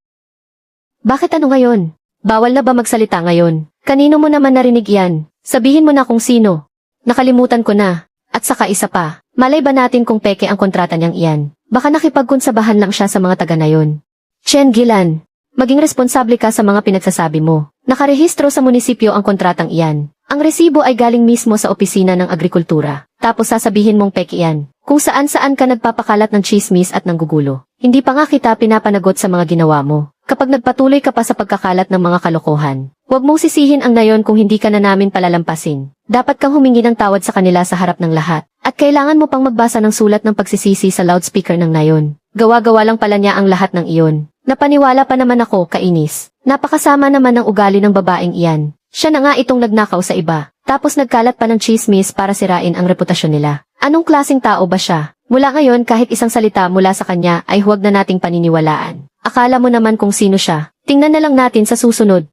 Bakit ano ngayon? Bawal na ba magsalita ngayon? Kanino mo naman narinig yan? Sabihin mo na kung sino. Nakalimutan ko na. At saka isa pa, malay ba natin kung peke ang kontrata niyang iyan? Baka nakipagkonsabahan lang siya sa mga taga Nayon. Chen Gilan, maging responsable ka sa mga pinagsasabi mo. Nakarehistro sa munisipyo ang kontratang iyan. Ang resibo ay galing mismo sa opisina ng agrikultura. Tapos sasabihin mong peke yan. Kung saan-saan ka nagpapakalat ng chismis at ng gugulo. Hindi pa nga kita pinapanagot sa mga ginawa mo. Kapag nagpatuloy ka pa sa pagkakalat ng mga kalokohan, huwag mong sisihin ang Nayon kung hindi ka na namin palalampasin. Dapat kang humingi ng tawad sa kanila sa harap ng lahat. At kailangan mo pang magbasa ng sulat ng pagsisisi sa loudspeaker ng Nayon. Gawa-gawa lang pala niya ang lahat ng iyon. Napaniwala pa naman ako, kainis. Napakasama naman ng ugali ng babaeng iyan. Siya na nga itong nagnakaw sa iba. Tapos nagkalat pa ng chismis para sirain ang reputasyon nila. Anong klaseng tao ba siya? Mula ngayon kahit isang salita mula sa kanya ay huwag na nating paniniwalaan. Akala mo naman kung sino siya. Tingnan na lang natin sa susunod.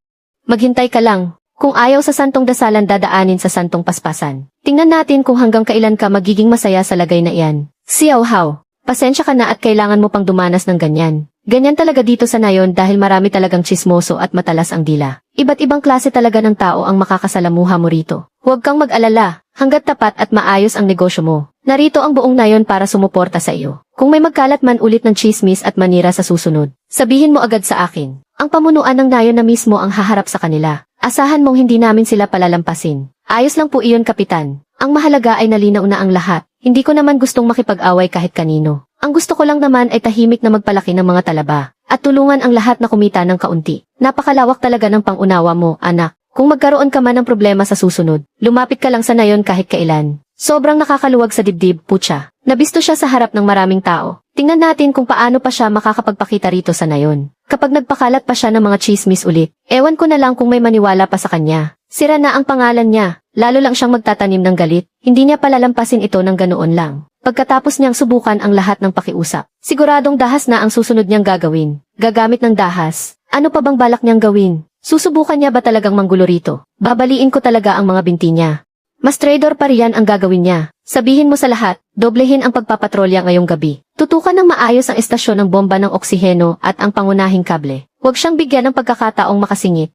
Maghintay ka lang. Kung ayaw sa santong dasalan dadaanin sa santong paspasan. Tingnan natin kung hanggang kailan ka magiging masaya sa lagay na iyan. Xiao Hao, pasensya ka na at kailangan mo pang dumanas ng ganyan. Ganyan talaga dito sa Nayon dahil marami talagang tsismoso at matalas ang dila. Iba't ibang klase talaga ng tao ang makakasalamuha mo rito. Huwag kang mag-alala, hanggat tapat at maayos ang negosyo mo. Narito ang buong Nayon para sumuporta sa iyo. Kung may magkalat man ulit ng tsismis at manira sa susunod, sabihin mo agad sa akin. Ang pamunuan ng Nayon na mismo ang haharap sa kanila. Asahan mong hindi namin sila palalampasin. Ayos lang po iyon, Kapitan. Ang mahalaga ay nalinaw na ang lahat. Hindi ko naman gustong makipag-away kahit kanino. Ang gusto ko lang naman ay tahimik na magpalaki ng mga talaba, at tulungan ang lahat na kumita ng kaunti. Napakalawak talaga ng pangunawa mo, anak. Kung magkaroon ka man ng problema sa susunod, lumapit ka lang sa Nayon kahit kailan. Sobrang nakakaluwag sa dibdib, putya. Nabisto siya sa harap ng maraming tao. Tingnan natin kung paano pa siya makakapagpakita rito sa Nayon. Kapag nagpakalat pa siya ng mga chismis ulit, ewan ko na lang kung may maniwala pa sa kanya. Sira na ang pangalan niya, lalo lang siyang magtatanim ng galit. Hindi niya palalampasin ito ng ganoon lang. Pagkatapos niyang subukan ang lahat ng pakiusap, siguradong dahas na ang susunod niyang gagawin. Gagamit ng dahas. Ano pa bang balak niyang gawin? Susubukan niya ba talagang manggulo rito? Babaliin ko talaga ang mga binti niya. Mas traitor pa riyan ang gagawin niya. Sabihin mo sa lahat, doblehin ang pagpapatrolya ngayong gabi. Tutukan ng maayos ang estasyon ng bomba ng oksiheno at ang pangunahing kable. Huwag siyang bigyan ng pagkakataong makasingit.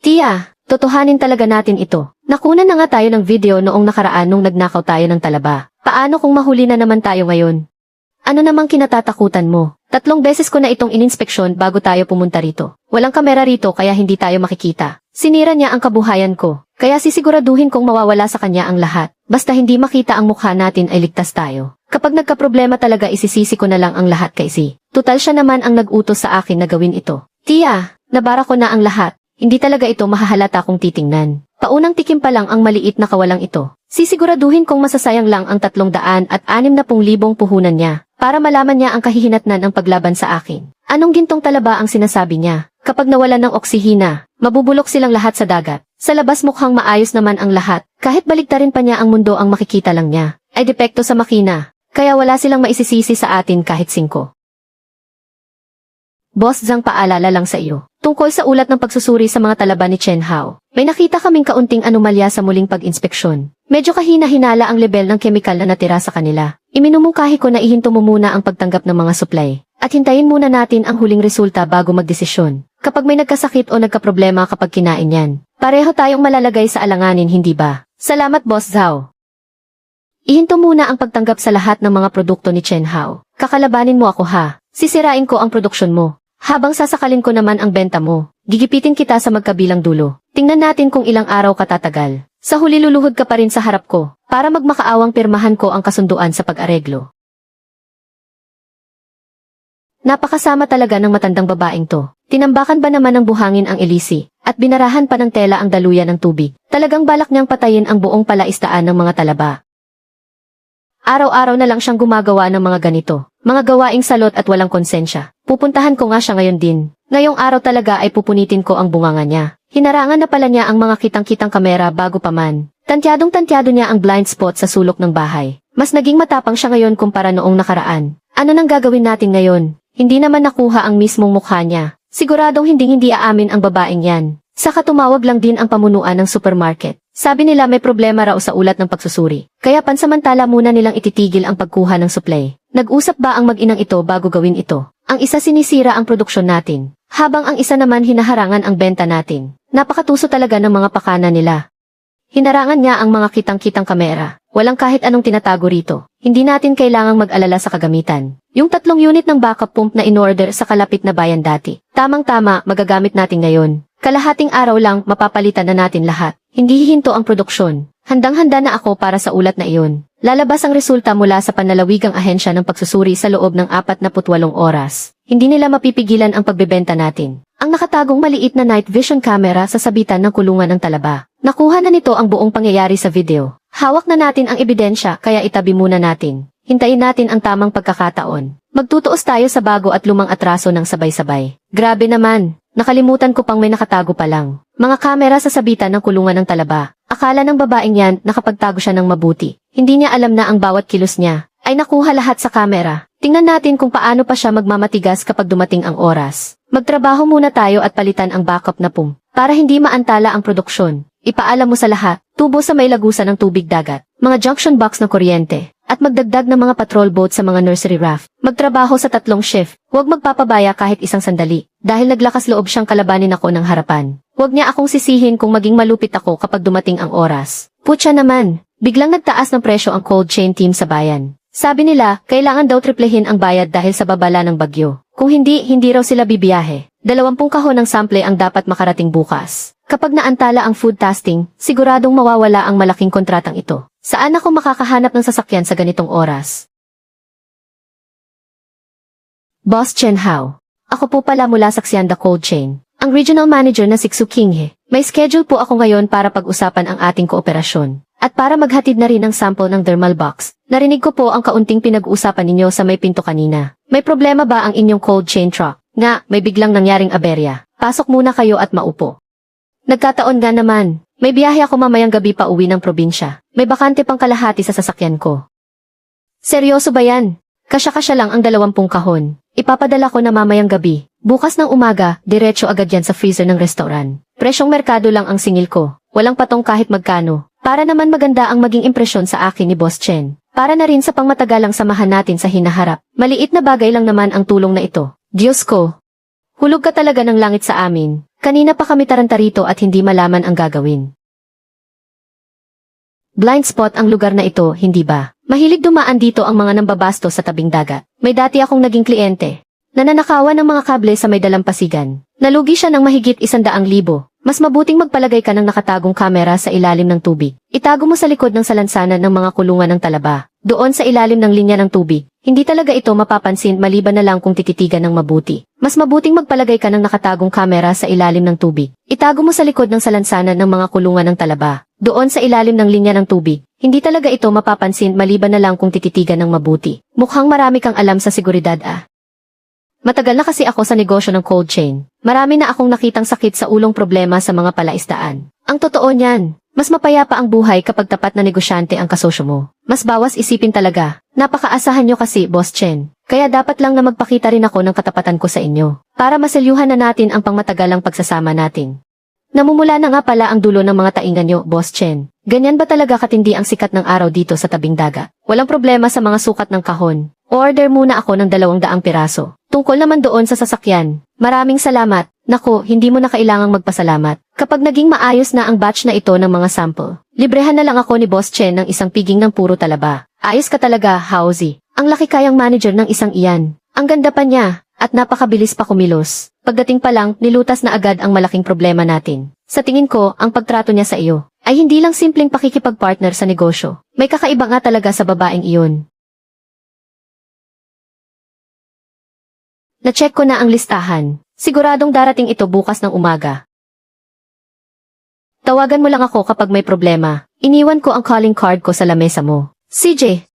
Tia, totohanin talaga natin ito. Nakunan na nga tayo ng video noong nakaraan nung nagnakaw tayo ng talaba. Paano kung mahuli na naman tayo ngayon? Ano namang kinatatakutan mo? 3 beses ko na itong ininspeksyon bago tayo pumunta rito. Walang kamera rito kaya hindi tayo makikita. Sinira niya ang kabuhayan ko. Kaya sisiguraduhin kong mawawala sa kanya ang lahat. Basta hindi makita ang mukha natin ay ligtas tayo. Kapag nagkaproblema talaga isisisi ko na lang ang lahat kay Si. Tutal siya naman ang nag-utos sa akin na gawin ito. Tia, nabara ko na ang lahat. Hindi talaga ito mahahalata kung titingnan. Paunang tikim pa lang ang maliit na kawalang ito. Sisiguraduhin kong masasayang lang ang 360,000 puhunan niya para malaman niya ang kahihinatnan ng paglaban sa akin. Anong gintong talaba ang sinasabi niya? Kapag nawalan ng oksihina, mabubulok silang lahat sa dagat. Sa labas mukhang maayos naman ang lahat. Kahit baligtarin pa niya ang mundo ang makikita lang niya. Ay depekto sa makina. Kaya wala silang maisisisi sa atin kahit 5. Boss Zhang, paalala lang sa iyo. Tungkol sa ulat ng pagsusuri sa mga talaba ni Chen Hao, may nakita kaming kaunting anomalya sa muling pag-inspeksyon. Medyo kahina-hinala ang level ng kemikal na natira sa kanila. Iminumungkahi ko na ihinto mo muna ang pagtanggap ng mga supply. At hintayin muna natin ang huling resulta bago magdesisyon. Kapag may nagkasakit o nagkaproblema kapag kinain yan, pareho tayong malalagay sa alanganin, hindi ba? Salamat, Boss Zhao. Ihinto muna ang pagtanggap sa lahat ng mga produkto ni Chen Hao. Kakalabanin mo ako, ha? Sisirain ko ang produksyon mo. Habang sasakalin ko naman ang benta mo, gigipitin kita sa magkabilang dulo. Tingnan natin kung ilang araw ka tatagal. Sa huli luluhod ka pa rin sa harap ko, para magmakaawang pirmahan ko ang kasunduan sa pag-areglo. Napakasama talaga ng matandang babaeng to. Tinambakan ba naman ng buhangin ang Elisi, at binarahan pa ng tela ang daluyan ng tubig. Talagang balak niyang patayin ang buong palaistaan ng mga talaba. Araw-araw na lang siyang gumagawa ng mga ganito. Mga gawaing salot at walang konsensya. Pupuntahan ko nga siya ngayon din. Ngayong araw talaga ay pupunitin ko ang bunganga niya. Hinarangan na pala niya ang mga kitang-kitang kamera bago pa man. Tantyadong-tantyado niya ang blind spot sa sulok ng bahay. Mas naging matapang siya ngayon kumpara noong nakaraan. Ano nang gagawin natin ngayon? Hindi naman nakuha ang mismong mukha niya. Siguradong hindi aamin ang babaeng yan. Saka tumawag lang din ang pamunuan ng supermarket. Sabi nila may problema raw sa ulat ng pagsusuri. Kaya pansamantala muna nilang ititigil ang pagkuha ng supply. Nag-usap ba ang mag-inang ito bago gawin ito? Ang isa sinisira ang produksyon natin, habang ang isa naman hinaharangan ang benta natin. Napakatuso talaga ng mga pakana nila. Hinarangan niya ang mga kitang-kitang kamera. Walang kahit anong tinatago rito. Hindi natin kailangang mag-alala sa kagamitan. Yung 3 unit ng backup pump na in-order sa kalapit na bayan dati. Tamang-tama, magagamit natin ngayon. Kalahating araw lang, mapapalitan na natin lahat. Hindi hihinto ang produksyon. Handang-handa na ako para sa ulat na iyon. Lalabas ang resulta mula sa panlalawigang ahensya ng pagsusuri sa loob ng 48 oras. Hindi nila mapipigilan ang pagbebenta natin. Ang nakatagong maliit na night vision camera sa sabitan ng kulungan ng talaba. Nakuha na nito ang buong pangyayari sa video. Hawak na natin ang ebidensya kaya itabi muna natin. Hintayin natin ang tamang pagkakataon. Magtutuos tayo sa bago at lumang atraso ng sabay-sabay. Grabe naman. Nakalimutan ko pang may nakatago pa lang. Mga kamera sa sabitan ng kulungan ng talaba. Akala ng babaeng yan nakapagtago siya ng mabuti. Hindi niya alam na ang bawat kilos niya ay nakuha lahat sa kamera. Tingnan natin kung paano pa siya magmamatigas kapag dumating ang oras. Magtrabaho muna tayo at palitan ang backup na pump para hindi maantala ang produksyon. Ipaalam mo sa lahat, tubo sa may lagusan ng tubig dagat, mga junction box ng kuryente, at magdagdag ng mga patrol boat sa mga nursery raft. Magtrabaho sa 3 shift. Huwag magpapabaya kahit isang sandali. Dahil naglakas loob siyang kalabanin ako ng harapan. Huwag niya akong sisihin kung maging malupit ako kapag dumating ang oras. Putya naman. Biglang nagtaas ng presyo ang cold chain team sa bayan. Sabi nila, kailangan daw triplehin ang bayad dahil sa babala ng bagyo. Kung hindi raw sila bibiyahe. 20 kahon ng sample ang dapat makarating bukas. Kapag naantala ang food testing, siguradong mawawala ang malaking kontratang ito. Saan ako makakahanap ng sasakyan sa ganitong oras? Boss Chen Hao. Ako po pala mula sa Xianda Cold Chain. Ang regional manager na si Xu Qinghe. May schedule po ako ngayon para pag-usapan ang ating kooperasyon. At para maghatid na rin ng sample ng thermal box. Narinig ko po ang kaunting pinag-uusapan ninyo sa may pinto kanina. May problema ba ang inyong cold chain truck? Nga, may biglang nangyaring aberya. Pasok muna kayo at maupo. Nagkataon nga naman. May biyahe ako mamayang gabi pa uwi ng probinsya. May bakante pang kalahati sa sasakyan ko. Seryoso ba yan? Kasya-kasya lang ang 20 kahon. Ipapadala ko na mamayang gabi. Bukas ng umaga, diretso agad yan sa freezer ng restaurant. Presyong merkado lang ang singil ko. Walang patong kahit magkano. Para naman maganda ang maging impresyon sa akin ni Boss Chen. Para na rin sa pangmatagalang samahan natin sa hinaharap. Maliit na bagay lang naman ang tulong na ito. Diyos ko. Hulog ka talaga ng langit sa amin. Kanina pa kami taranta rito at hindi malaman ang gagawin. Blind spot ang lugar na ito, hindi ba? Mahilig dumaan dito ang mga nambabasto sa tabing dagat. May dati akong naging kliyente. Nananakawan ng mga kable sa may dalampasigan. Nalugi siya ng mahigit 100,000. Mas mabuting magpalagay ka ng nakatagong kamera sa ilalim ng tubig. Itago mo sa likod ng salansanan ng mga kulungan ng talaba. Doon sa ilalim ng linya ng tubig. Hindi talaga ito mapapansin maliban na lang kung tititigan ng mabuti. Mas mabuting magpalagay ka ng nakatagong kamera sa ilalim ng tubig. Itago mo sa likod ng salansanan ng mga kulungan ng talaba. Doon sa ilalim ng linya ng tubig. Hindi talaga ito mapapansin maliban na lang kung tititigan ng mabuti. Mukhang marami kang alam sa seguridad ah. Matagal na kasi ako sa negosyo ng cold chain. Marami na akong nakitang sakit sa ulong problema sa mga palaisdaan. Ang totoo niyan, mas mapayapa ang buhay kapag tapat na negosyante ang kasosyo mo. Mas bawas isipin talaga. Napakaasahan nyo kasi, Boss Chen. Kaya dapat lang na magpakita rin ako ng katapatan ko sa inyo. Para maselyuhan na natin ang pangmatagalang pagsasama natin. Namumula na nga pala ang dulo ng mga taingan nyo, Boss Chen. Ganyan ba talaga katindi ang sikat ng araw dito sa tabing dagat? Walang problema sa mga sukat ng kahon. Order muna ako ng 200 piraso. Tungkol naman doon sa sasakyan. Maraming salamat. Naku, hindi mo na kailangang magpasalamat. Kapag naging maayos na ang batch na ito ng mga sample, librehan na lang ako ni Boss Chen ng isang piging ng puro talaba. Ayos ka talaga, Haozi. Ang laki kayang manager ng isang iyan. Ang ganda pa niya, at napakabilis pa kumilos. Pagdating pa lang, nilutas na agad ang malaking problema natin. Sa tingin ko, ang pagtrato niya sa iyo ay hindi lang simpleng pakikipagpartner sa negosyo. May kakaiba nga talaga sa babaeng iyon. Na-check ko na ang listahan. Siguradong darating ito bukas ng umaga. Tawagan mo lang ako kapag may problema. Iniwan ko ang calling card ko sa lamesa mo. CJ,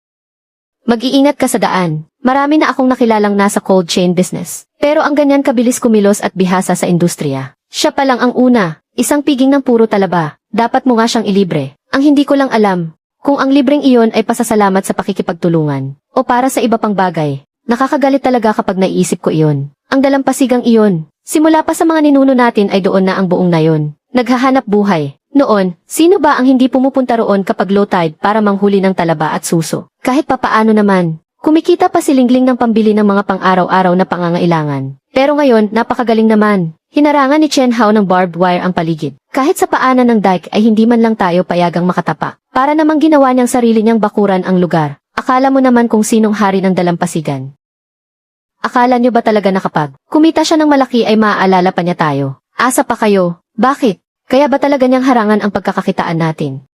mag-iingat ka sa daan. Marami na akong nakilalang nasa cold chain business. Pero ang ganyan kabilis kumilos at bihasa sa industriya. Siya pa lang ang una. Isang piging ng puro talaba. Dapat mo nga siyang ilibre. Ang hindi ko lang alam, kung ang libreng iyon ay pasasalamat sa pakikipagtulungan o para sa iba pang bagay. Nakakagalit talaga kapag naiisip ko iyon. Ang dalampasigang iyon. Simula pa sa mga ninuno natin ay doon na ang buong nayon. Naghahanap buhay. Noon, sino ba ang hindi pumupunta roon kapag low tide para manghuli ng talaba at suso? Kahit papaano naman, kumikita pa si Lingling ng pambili ng mga pang-araw-araw na pangangailangan. Pero ngayon, napakagaling naman. Hinarangan ni Chen Hao ng barbed wire ang paligid. Kahit sa paanan ng dike ay hindi man lang tayo payagang makatapa. Para namang ginawa niyang sarili niyang bakuran ang lugar. Akala mo naman kung sinong hari ng dalampasigan. Akala niyo ba talaga na kapag kumita siya ng malaki ay maaalala pa niya tayo? Asa pa kayo? Bakit? Kaya ba talaga niyang harangan ang pagkakakitaan natin?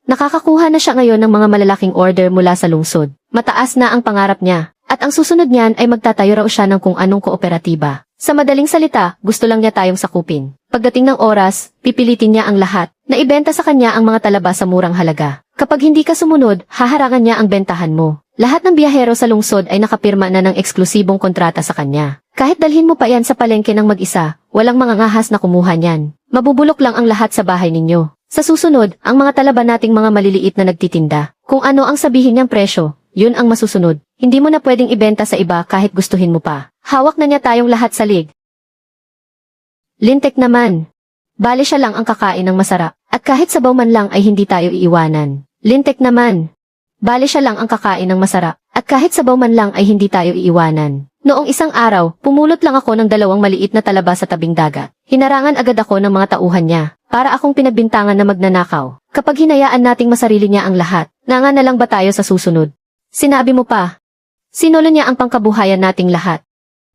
Nakakakuha na siya ngayon ng mga malalaking order mula sa lungsod. Mataas na ang pangarap niya. At ang susunod niyan ay magtatayo raw siya ng kung anong kooperatiba. Sa madaling salita, gusto lang niya tayong sakupin. Pagdating ng oras, pipilitin niya ang lahat na ibenta sa kanya ang mga talaba sa murang halaga. Kapag hindi ka sumunod, haharangan niya ang bentahan mo. Lahat ng biyahero sa lungsod ay nakapirma na ng eksklusibong kontrata sa kanya. Kahit dalhin mo pa yan sa palengke ng mag-isa, walang mangangahas na kumuha niyan. Mabubulok lang ang lahat sa bahay ninyo. Sa susunod, ang mga talaba nating mga maliliit na nagtitinda. Kung ano ang sabihin niyang presyo, yun ang masusunod. Hindi mo na pwedeng ibenta sa iba kahit gustuhin mo pa. Hawak na niya tayong lahat sa lig. Lintek naman. Bale siya lang ang kakain ng masarap. At kahit sabaw man lang ay hindi tayo iiwanan. Lintek naman. Bale siya lang ang kakain ng masarap. At kahit sabaw man lang ay hindi tayo iiwanan. Noong isang araw, pumulot lang ako ng 2 maliit na talaba sa tabing dagat. Hinarangan agad ako ng mga tauhan niya, para akong pinagbintangan na magnanakaw. Kapag hinayaan nating masarili niya ang lahat, nanga na lang ba tayo sa susunod? Sinabi mo pa. Sinulo niya ang pangkabuhayan nating lahat.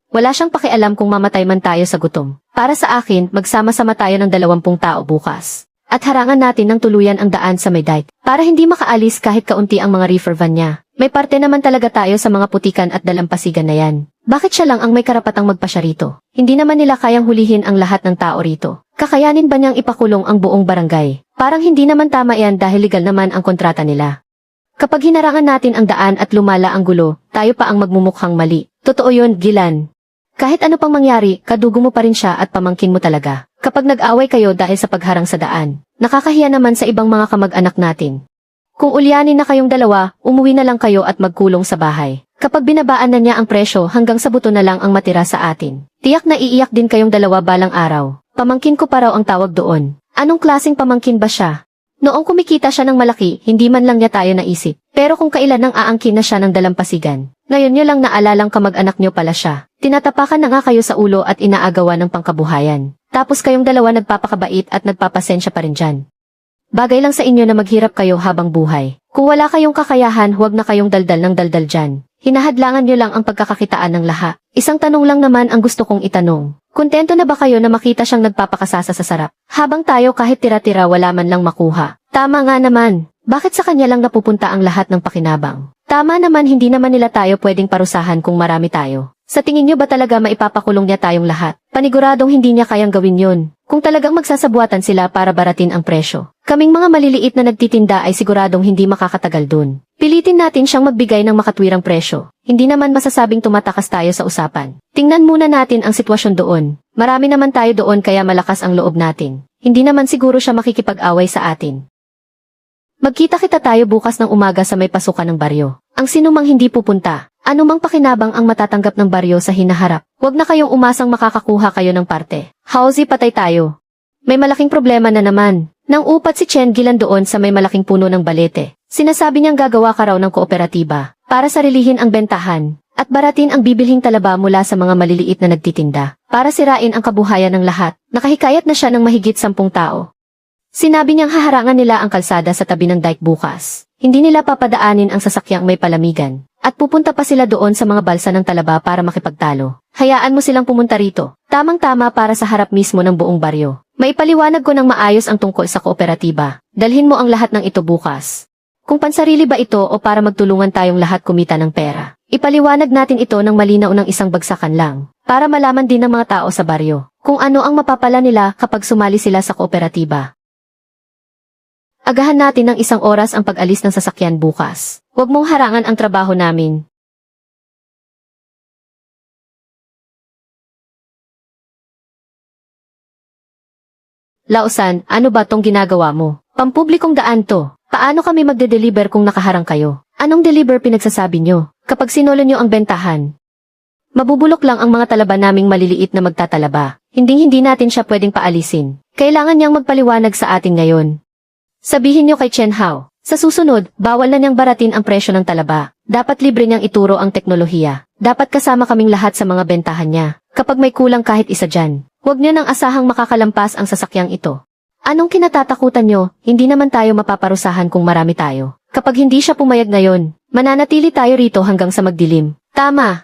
Wala siyang pakialam kung mamatay man tayo sa gutom. Para sa akin, magsama-sama tayo ng 20 tao bukas. At harangan natin ng tuluyan ang daan sa may dike, para hindi makaalis kahit kaunti ang mga reefer van niya. May parte naman talaga tayo sa mga putikan at dalampasigan na yan. Bakit siya lang ang may karapatang magpasya rito? Hindi naman nila kayang hulihin ang lahat ng tao rito. Kakayanin ba niyang ipakulong ang buong barangay? Parang hindi naman tama yan dahil legal naman ang kontrata nila. Kapag hinarangan natin ang daan at lumala ang gulo, tayo pa ang magmumukhang mali. Totoo yun, Gilan. Kahit ano pang mangyari, kadugo mo pa rin siya at pamangkin mo talaga. Kapag nag-away kayo dahil sa pagharang sa daan, nakakahiya naman sa ibang mga kamag-anak natin. Kung ulyanin na kayong dalawa, umuwi na lang kayo at magkulong sa bahay. Kapag binabaan na niya ang presyo hanggang sa buto na lang ang matira sa atin, tiyak na iiyak din kayong dalawa balang araw. Pamangkin ko pa raw ang tawag doon. Anong klaseng pamangkin ba siya? Noong kumikita siya ng malaki, hindi man lang niya tayo naisip. Pero kung kailan nang aangkin na siya ng dalampasigan, ngayon niyo lang naalalang kamag-anak niyo pala siya. Tinatapakan na nga kayo sa ulo at inaagawa ng pangkabuhayan. Tapos kayong dalawa nagpapakabait at nagpapasensya pa rin dyan. Bagay lang sa inyo na maghirap kayo habang buhay. Kung wala kayong kakayahan, huwag na kayong daldal ng daldal dyan. Hinahadlangan niyo lang ang pagkakakitaan ng lahat. Isang tanong lang naman ang gusto kong itanong. Kontento na ba kayo na makita siyang nagpapakasasa sa sarap? Habang tayo kahit tira-tira wala man lang makuha. Tama nga naman. Bakit sa kanya lang napupunta ang lahat ng pakinabang? Tama naman, hindi naman nila tayo pwedeng parusahan kung marami tayo. Sa tingin niyo ba talaga maipapakulong niya tayong lahat? Paniguradong hindi niya kayang gawin yun. Kung talagang magsasabuatan sila para baratin ang presyo. Kaming mga maliliit na nagtitinda ay siguradong hindi makakatagal dun. Pilitin natin siyang magbigay ng makatwirang presyo. Hindi naman masasabing tumatakas tayo sa usapan. Tingnan muna natin ang sitwasyon doon. Marami naman tayo doon kaya malakas ang loob natin. Hindi naman siguro siya makikipag-away sa atin. Magkita-kita tayo bukas ng umaga sa may pasukan ng baryo. Ang sinumang hindi pupunta, anumang pakinabang ang matatanggap ng baryo sa hinaharap. Huwag na kayong umasang makakakuha kayo ng parte. Hausi, patay tayo. May malaking problema na naman. Nang upat si Chen Gilan doon sa may malaking puno ng balete. Sinasabi niyang gagawa ka raw ng kooperatiba para sarilihin ang bentahan at baratin ang bibilhing talaba mula sa mga maliliit na nagtitinda para sirain ang kabuhayan ng lahat. Nakahikayat na siya ng mahigit 10 tao. Sinabi niyang haharangan nila ang kalsada sa tabi ng dike bukas. Hindi nila papadaanin ang sasakyang may palamigan. At pupunta pa sila doon sa mga balsa ng talaba para makipagtalo. Hayaan mo silang pumunta rito. Tamang-tama para sa harap mismo ng buong baryo. Maipaliwanag ko ng maayos ang tungkol sa kooperatiba. Dalhin mo ang lahat ng ito bukas. Kung pansarili ba ito o para magtulungan tayong lahat kumita ng pera. Ipaliwanag natin ito ng malinaw ng isang bagsakan lang. Para malaman din ng mga tao sa baryo kung ano ang mapapala nila kapag sumali sila sa kooperatiba. Agahan natin ng 1 oras ang pag-alis ng sasakyan bukas. Huwag mong harangan ang trabaho namin. Lausan, ano ba tong ginagawa mo? Pampublikong daan to. Paano kami magde-deliver kung nakaharang kayo? Anong deliver pinagsasabi nyo? Kapag sinolo nyo ang bentahan, mabubulok lang ang mga talaba naming maliliit na magtatalaba. Hindi natin siya pwedeng paalisin. Kailangan niyang magpaliwanag sa atin ngayon. Sabihin niyo kay Chen Hao, sa susunod, bawal na niyang baratin ang presyo ng talaba. Dapat libre niyang ituro ang teknolohiya. Dapat kasama kaming lahat sa mga bentahan niya. Kapag may kulang kahit isa dyan, huwag niyo nang asahang makakalampas ang sasakyang ito. Anong kinatatakutan niyo? Hindi naman tayo mapaparusahan kung marami tayo. Kapag hindi siya pumayag ngayon, mananatili tayo rito hanggang sa magdilim. Tama!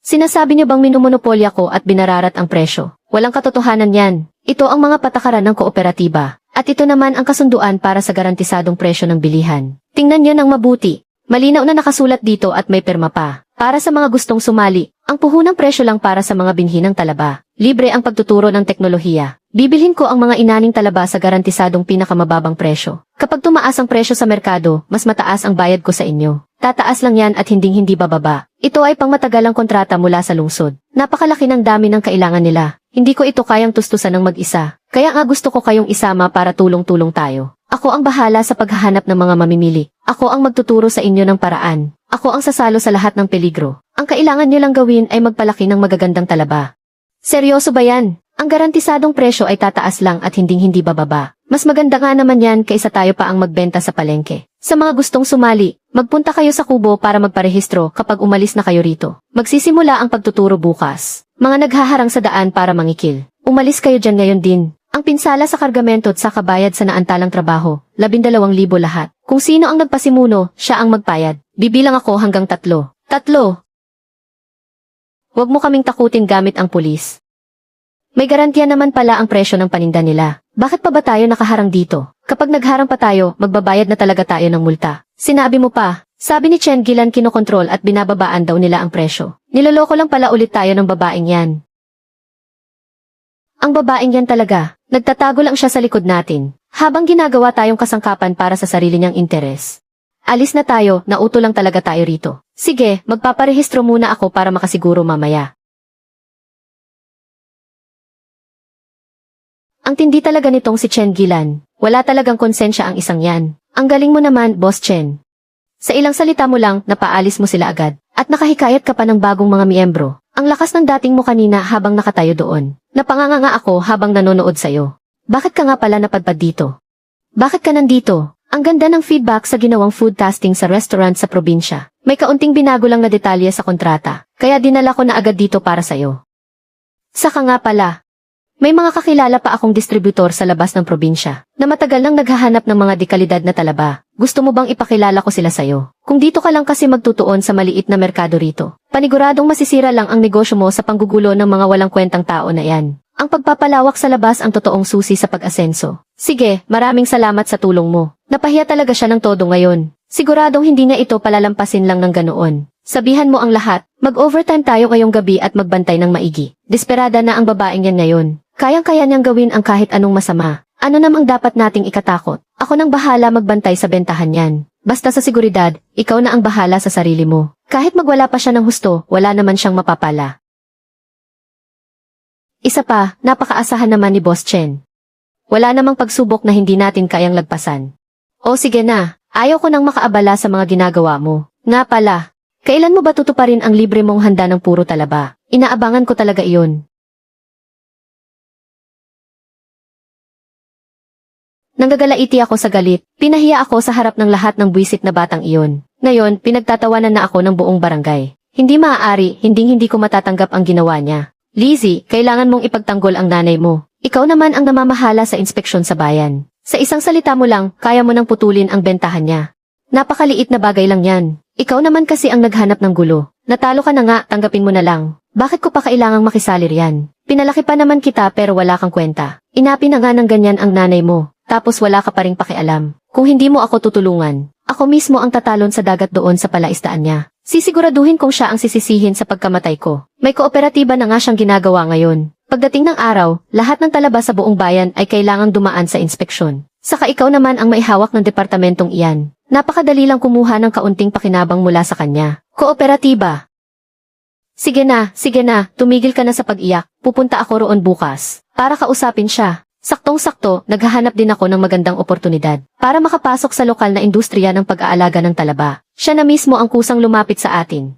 Sinasabi niyo bang minumonopolya ko at binararat ang presyo? Walang katotohanan yan. Ito ang mga patakaran ng kooperatiba. At ito naman ang kasunduan para sa garantisadong presyo ng bilihan. Tingnan niyo ng mabuti. Malinaw na nakasulat dito at may perma pa. Para sa mga gustong sumali, ang puhunang presyo lang para sa mga binhi ng talaba. Libre ang pagtuturo ng teknolohiya. Bibilhin ko ang mga inaning talaba sa garantisadong pinakamababang presyo. Kapag tumaas ang presyo sa merkado, mas mataas ang bayad ko sa inyo. Tataas lang yan at hindi bababa. Ito ay pangmatagalang kontrata mula sa lungsod. Napakalaki ng dami ng kailangan nila. Hindi ko ito kayang tustusan ng mag-isa. Kaya nga gusto ko kayong isama para tulong-tulong tayo. Ako ang bahala sa paghahanap ng mga mamimili. Ako ang magtuturo sa inyo ng paraan. Ako ang sasalo sa lahat ng peligro. Ang kailangan nyo lang gawin ay magpalaki ng magagandang talaba. Seryoso ba yan? Ang garantisadong presyo ay tataas lang at hindi bababa. Mas maganda nga naman yan kaysa tayo pa ang magbenta sa palengke. Sa mga gustong sumali, magpunta kayo sa kubo para magparehistro kapag umalis na kayo rito. Magsisimula ang pagtuturo bukas. Mga naghaharang sa daan para mangikil. Umalis kayo dyan ngayon din. Ang pinsala sa kargamento at sa kabayad sa naantalang trabaho, 12,000 lahat. Kung sino ang nagpasimuno, siya ang magpayad. Bibilang ako hanggang 3. 3. Huwag mo kaming takutin gamit ang pulis. May garantiya naman pala ang presyo ng paninda nila. Bakit pa ba tayo nakaharang dito? Kapag nagharang pa tayo, magbabayad na talaga tayo ng multa. Sinabi mo pa, sabi ni Chen Gilan kinokontrol at binababaan daw nila ang presyo. Niloloko lang pala ulit tayo ng babaeng yan. Ang babaeng yan talaga, nagtatago lang siya sa likod natin, habang ginagawa tayong kasangkapan para sa sarili niyang interes. Alis na tayo, nauto lang talaga tayo rito. Sige, magpaparehistro muna ako para makasiguro mamaya. Ang tindi talaga nitong si Chen Gilan. Wala talagang konsensya ang isang yan. Ang galing mo naman, Boss Chen. Sa ilang salita mo lang, napaalis mo sila agad. At nakahikayat ka pa ng bagong mga miyembro. Ang lakas ng dating mo kanina habang nakatayo doon. Napanganga ako habang nanonood sa'yo. Bakit ka nga pala napadpad dito? Bakit ka nandito? Ang ganda ng feedback sa ginawang food testing sa restaurant sa probinsya. May kaunting binago lang na detalye sa kontrata. Kaya dinala ko na agad dito para sa'yo. Saka nga pala. May mga kakilala pa akong distributor sa labas ng probinsya na matagal nang naghahanap ng mga dekalidad na talaba. Gusto mo bang ipakilala ko sila sa'yo? Kung dito ka lang kasi magtutuon sa maliit na merkado rito, paniguradong masisira lang ang negosyo mo sa panggugulo ng mga walang kwentang tao na yan. Ang pagpapalawak sa labas ang totoong susi sa pag-asenso. Sige, maraming salamat sa tulong mo. Napahiya talaga siya ng todo ngayon. Siguradong hindi niya ito palalampasin lang ng ganoon. Sabihan mo ang lahat, mag-overtime tayo ngayong gabi at magbantay ng maigi. Desperada na ang babaeng yan ngayon. Kayang-kaya niyang gawin ang kahit anong masama. Ano namang dapat nating ikatakot? Ako nang bahala magbantay sa bentahan yan. Basta sa seguridad, ikaw na ang bahala sa sarili mo. Kahit magwala pa siya ng husto, wala naman siyang mapapala. Isa pa, napakaasahan naman ni Boss Chen. Wala namang pagsubok na hindi natin kayang lagpasan. O sige na, ayaw ko nang makaabala sa mga ginagawa mo. Nga pala, kailan mo ba tutuparin ang libre mong handa ng puro talaba? Inaabangan ko talaga iyon. Nanggagalaiti ako sa galit, pinahiya ako sa harap ng lahat ng buwisit na batang iyon. Ngayon, pinagtatawanan na ako ng buong barangay. Hindi maaari, hindi ko matatanggap ang ginawa niya. Lizzie, kailangan mong ipagtanggol ang nanay mo. Ikaw naman ang namamahala sa inspeksyon sa bayan. Sa isang salita mo lang, kaya mo nang putulin ang bentahan niya. Napakaliit na bagay lang yan. Ikaw naman kasi ang naghanap ng gulo. Natalo ka na nga, tanggapin mo na lang. Bakit ko pa kailangang makisalir yan? Pinalaki pa naman kita pero wala kang kwenta. Inapi na nga ng ganyan ang nanay mo. Tapos wala ka pa ring pakialam. Kung hindi mo ako tutulungan, ako mismo ang tatalon sa dagat doon sa palaisdaan niya. Sisiguraduhin kong siya ang sisisihin sa pagkamatay ko. May kooperatiba na nga siyang ginagawa ngayon. Pagdating ng araw, lahat ng talaba sa buong bayan ay kailangang dumaan sa inspeksyon. Saka ikaw naman ang maihawak ng departamentong iyan. Napakadali lang kumuha ng kaunting pakinabang mula sa kanya. Kooperatiba. Sige na, tumigil ka na sa pag-iyak. Pupunta ako roon bukas. Para kausapin siya. Saktong-sakto, naghahanap din ako ng magandang oportunidad para makapasok sa lokal na industriya ng pag-aalaga ng talaba. Siya na mismo ang kusang lumapit sa atin.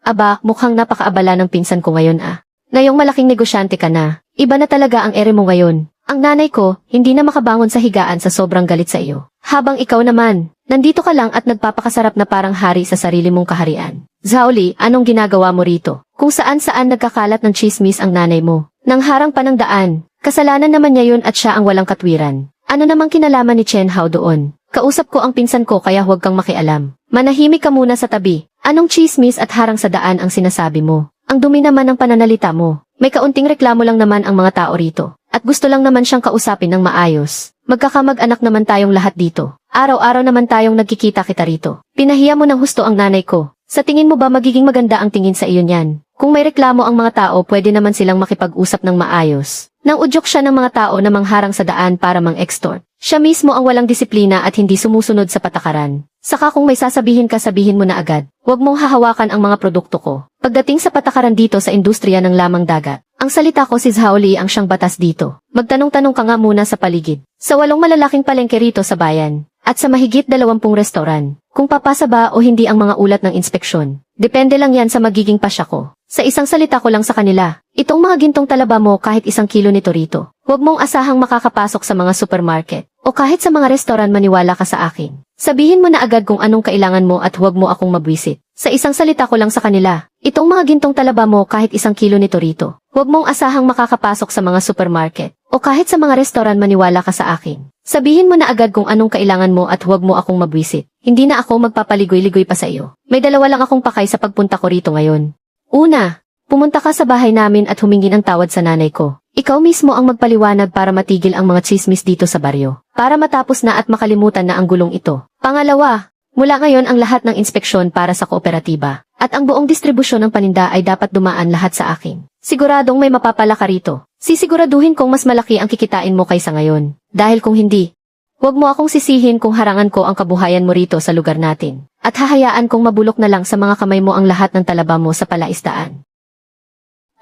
Aba, mukhang napakaabala ng pinsan ko ngayon ah. Ngayong malaking negosyante ka na, iba na talaga ang ere mo ngayon. Ang nanay ko, hindi na makabangon sa higaan sa sobrang galit sa iyo. Habang ikaw naman, nandito ka lang at nagpapakasarap na parang hari sa sarili mong kaharian. Zhaoli, anong ginagawa mo rito? Kung saan-saan nagkakalat ng chismis ang nanay mo. Nang harang pa ng daan, kasalanan naman niya yun at siya ang walang katwiran. Ano namang kinalaman ni Chen Hao doon? Kausap ko ang pinsan ko kaya huwag kang makialam. Manahimik ka muna sa tabi. Anong chismis at harang sa daan ang sinasabi mo? Ang dumi naman ng pananalita mo. May kaunting reklamo lang naman ang mga tao rito. At gusto lang naman siyang kausapin ng maayos. Magkakamag-anak naman tayong lahat dito. Araw-araw naman tayong nagkikita-kita rito. Pinahiya mo ng husto ang nanay ko. Sa tingin mo ba magiging maganda ang tingin sa iyo niyan? Kung may reklamo ang mga tao, pwede naman silang makipag-usap ng maayos. Nang udyok siya ng mga tao na mangharang sa daan para mang-extort. Siya mismo ang walang disiplina at hindi sumusunod sa patakaran. Saka kung may sasabihin ka, sabihin mo na agad. Huwag mong hahawakan ang mga produkto ko. Pagdating sa patakaran dito sa industriya ng lamang dagat, ang salita ko si Zhaoli ang siyang batas dito. Magtanong-tanong ka nga muna sa paligid. Sa 8 malalaking palengke rito sa bayan, at sa mahigit 20 restoran, kung papasa ba o hindi ang mga ulat ng inspeksyon. Depende lang yan sa magiging pasya ko. Sa isang salita ko lang sa kanila, Itong mga gintong talaba mo kahit 1 kilo nito rito. Huwag mong asahang makakapasok sa mga supermarket o kahit sa mga restoran, maniwala ka sa akin. Sabihin mo na agad kung anong kailangan mo at huwag mo akong mabwisit. Sa isang salita ko lang sa kanila, itong mga gintong talaba mo kahit 1 kilo nito rito. Huwag mong asahang makakapasok sa mga supermarket o kahit sa mga restoran, maniwala ka sa akin. Sabihin mo na agad kung anong kailangan mo at huwag mo akong mabwisit. Hindi na ako magpapaligoy-ligoy pa sa iyo. May 2 lang akong pakay sa pagpunta ko rito ngayon. Una, pumunta ka sa bahay namin at humingi ng tawad sa nanay ko. Ikaw mismo ang magpaliwanag para matigil ang mga chismis dito sa baryo. Para matapos na at makalimutan na ang gulong ito. Pangalawa, mula ngayon ang lahat ng inspeksyon para sa kooperatiba. At ang buong distribusyon ng paninda ay dapat dumaan lahat sa akin. Siguradong may mapapala ka rito. Sisiguraduhin kong mas malaki ang kikitain mo kaysa ngayon. Dahil kung hindi, huwag mo akong sisihin kung harangan ko ang kabuhayan mo rito sa lugar natin. At hahayaan kong mabulok na lang sa mga kamay mo ang lahat ng talaba mo sa palaisdaan.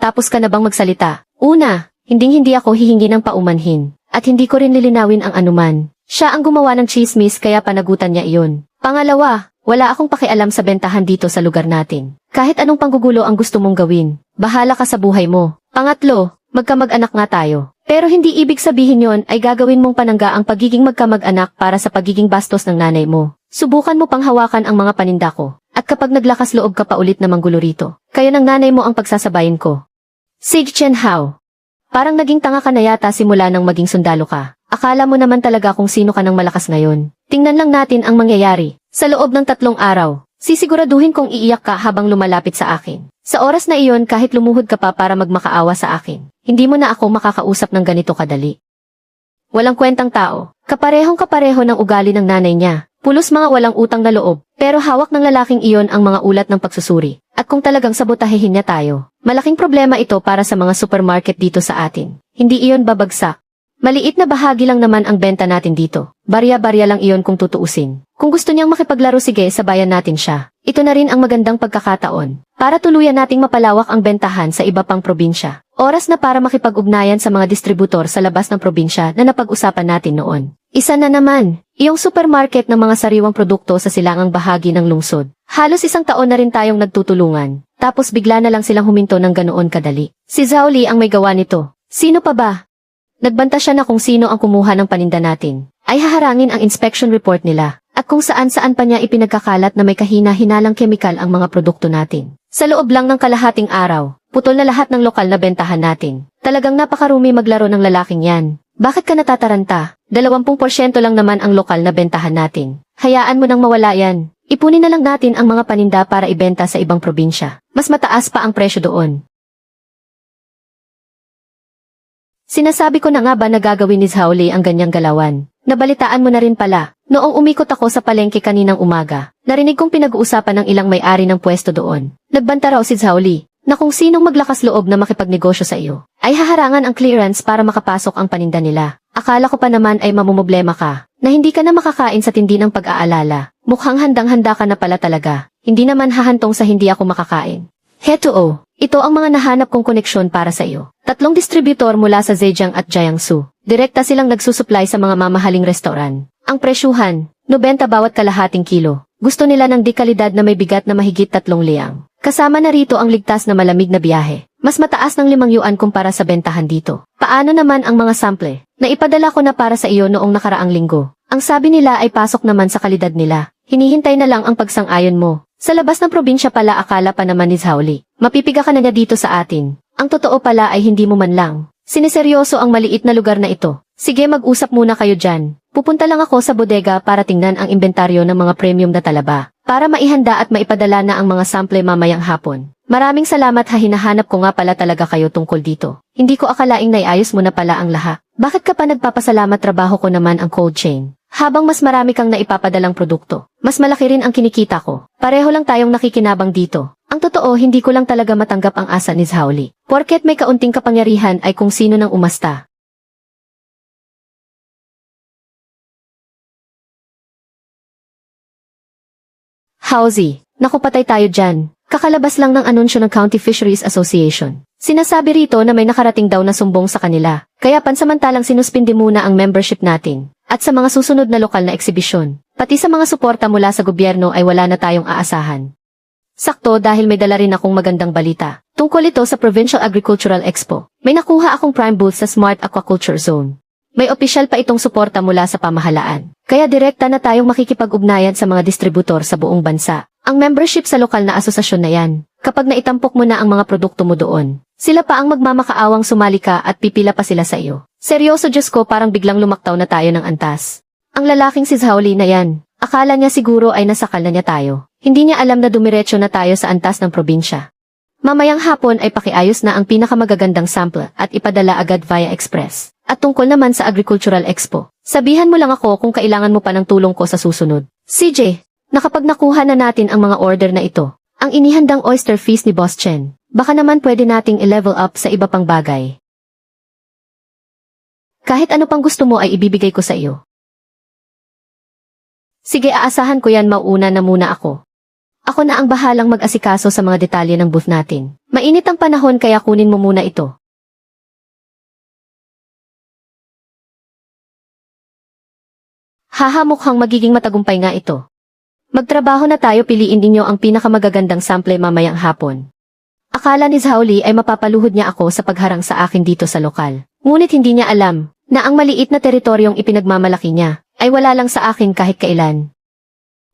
Tapos ka na bang magsalita? Una, hindi ako hihingi ng paumanhin. At hindi ko rin lilinawin ang anuman. Siya ang gumawa ng chismis kaya panagutan niya iyon. Pangalawa, wala akong pakialam sa bentahan dito sa lugar natin. Kahit anong panggugulo ang gusto mong gawin, bahala ka sa buhay mo. Pangatlo, magkamag-anak nga tayo. Pero hindi ibig sabihin yon ay gagawin mong panangga ang pagiging magkamag-anak para sa pagiging bastos ng nanay mo. Subukan mo pang hawakan ang mga paninda ko. At kapag naglakas loob ka pa ulit na manggulo rito, kayo ng nanay mo ang pagsasabayin ko. Sage Chen Hao. Parang naging tanga ka na yata simula nang maging sundalo ka. Akala mo naman talaga kung sino ka ng malakas ngayon. Tingnan lang natin ang mangyayari. Sa loob ng 3 araw, sisiguraduhin kong iiyak ka habang lumalapit sa akin. Sa oras na iyon kahit lumuhod ka pa para magmakaawa sa akin, hindi mo na ako makakausap ng ganito kadali. Walang kwentang tao. Kaparehong-kapareho ng ugali ng nanay niya. Pulos mga walang utang na loob. Pero hawak ng lalaking iyon ang mga ulat ng pagsusuri. At kung talagang sabotahehin niya tayo, malaking problema ito para sa mga supermarket dito sa atin. Hindi iyon babagsak. Maliit na bahagi lang naman ang benta natin dito. Barya-barya lang iyon kung tutuusin. Kung gusto niyang makipaglaro, sige, sabayan natin siya. Ito na rin ang magandang pagkakataon para tuluyan nating mapalawak ang bentahan sa iba pang probinsya. Oras na para makipag-ugnayan sa mga distributor sa labas ng probinsya na napag-usapan natin noon. Isa na naman, iyong supermarket ng mga sariwang produkto sa silangang bahagi ng lungsod. Halos 1 taon na rin tayong nagtutulungan. Tapos bigla na lang silang huminto ng ganoon kadali. Si Zhao Li ang may gawa nito. Sino pa ba? Nagbanta siya na kung sino ang kumuha ng paninda natin, ay haharangin ang inspection report nila, at kung saan-saan pa niya ipinagkakalat na may kahina-hinalang kemikal ang mga produkto natin. Sa loob lang ng kalahating araw, putol na lahat ng lokal na bentahan natin. Talagang napakarumi maglaro ng lalaking yan. Bakit ka natataranta? 20% lang naman ang lokal na bentahan natin. Hayaan mo nang mawala yan. Ipunin na lang natin ang mga paninda para ibenta sa ibang probinsya. Mas mataas pa ang presyo doon. Sinasabi ko na nga ba na gagawin ni Zhao Li ang ganyang galawan? Nabalitaan mo na rin pala. Noong umikot ako sa palengke kaninang umaga, narinig kong pinag-uusapan ng ilang may-ari ng pwesto doon. Nagbanta raw si Zhao Li na kung sinong maglakas loob na makipagnegosyo sa iyo, ay haharangan ang clearance para makapasok ang paninda nila. Akala ko pa naman ay mamumblema ka, na hindi ka na makakain sa tindi ng pag-aalala. Mukhang handang-handa ka na pala talaga. Hindi naman hahantong sa hindi ako makakain. Heto, ito ang mga nahanap kong koneksyon para sa iyo. 3 distributor mula sa Zhejiang at Jiangsu. Direkta silang nagsusupply sa mga mamahaling restoran. Ang presyuhan, 90 bawat kalahating kilo. Gusto nila ng dekalidad na may bigat na mahigit 3 liang. Kasama na rito ang ligtas na malamig na biyahe. Mas mataas ng 5 yuan kumpara sa bentahan dito. Paano naman ang mga sample? Naipadala ko na para sa iyo noong nakaraang linggo. Ang sabi nila ay pasok naman sa kalidad nila. Hinihintay na lang ang pagsang-ayon mo. Sa labas ng probinsya pala akala pa naman ni Zhao Li. Mapipiga ka na niya dito sa atin. Ang totoo pala ay hindi mo man lang. Siniseryoso ang maliit na lugar na ito. Sige, mag-usap muna kayo dyan. Pupunta lang ako sa bodega para tingnan ang inventaryo ng mga premium na talaba. Para maihanda at maipadala na ang mga sample mamayang hapon. Maraming salamat ha, hinahanap ko nga pala talaga kayo tungkol dito. Hindi ko akalaing naiayos mo na pala ang lahat. Bakit ka pa nagpapasalamat? Trabaho ko naman ang cold chain. Habang mas marami kang naipapadalang produkto, mas malaki rin ang kinikita ko. Pareho lang tayong nakikinabang dito. Ang totoo, hindi ko lang talaga matanggap ang asa ni Zhao Li. Porket may kaunting kapangyarihan ay kung sino nang umasta. Howzy, naku, patay tayo dyan. Kakalabas lang ng anunsyo ng County Fisheries Association. Sinasabi rito na may nakarating daw na sumbong sa kanila. Kaya pansamantalang sinuspindi muna ang membership natin. At sa mga susunod na lokal na eksibisyon, pati sa mga suporta mula sa gobyerno ay wala na tayong aasahan. Sakto dahil may dala rin akong magandang balita. Tungkol ito sa Provincial Agricultural Expo. May nakuha akong prime booth sa Smart Aquaculture Zone. May opisyal pa itong suporta mula sa pamahalaan. Kaya direkta na tayong makikipag-ugnayan sa mga distributor sa buong bansa. Ang membership sa lokal na asosasyon na yan. Kapag naitampok mo na ang mga produkto mo doon, sila pa ang magmamakaawang sumali ka at pipila pa sila sa iyo. Seryoso Diyos ko, parang biglang lumaktaw na tayo ng antas. Ang lalaking si Zhaoli na yan, akala niya siguro ay nasakal na niya tayo. Hindi niya alam na dumiretso na tayo sa antas ng probinsya. Mamayang hapon ay pakiayos na ang pinakamagagandang sample at ipadala agad via express. At tungkol naman sa Agricultural Expo, sabihan mo lang ako kung kailangan mo pa ng tulong ko sa susunod. CJ, nakapag nakuha na natin ang mga order na ito, ang inihandang oyster feast ni Boss Chen, baka naman pwede nating i-level up sa iba pang bagay. Kahit ano pang gusto mo ay ibibigay ko sa iyo. Sige, aasahan ko yan, mauna na muna ako. Ako na ang bahalang mag-asikaso sa mga detalye ng booth natin. Mainit ang panahon kaya kunin mo muna ito. Haha, mukhang magiging matagumpay nga ito. Magtrabaho na tayo, piliin ninyo ang pinakamagagandang sample mamayang hapon. Akala ni Zhaoli ay mapapaluhod niya ako sa pagharang sa akin dito sa lokal. Ngunit hindi niya alam na ang maliit na teritoryong ipinagmamalaki niya ay wala lang sa akin kahit kailan.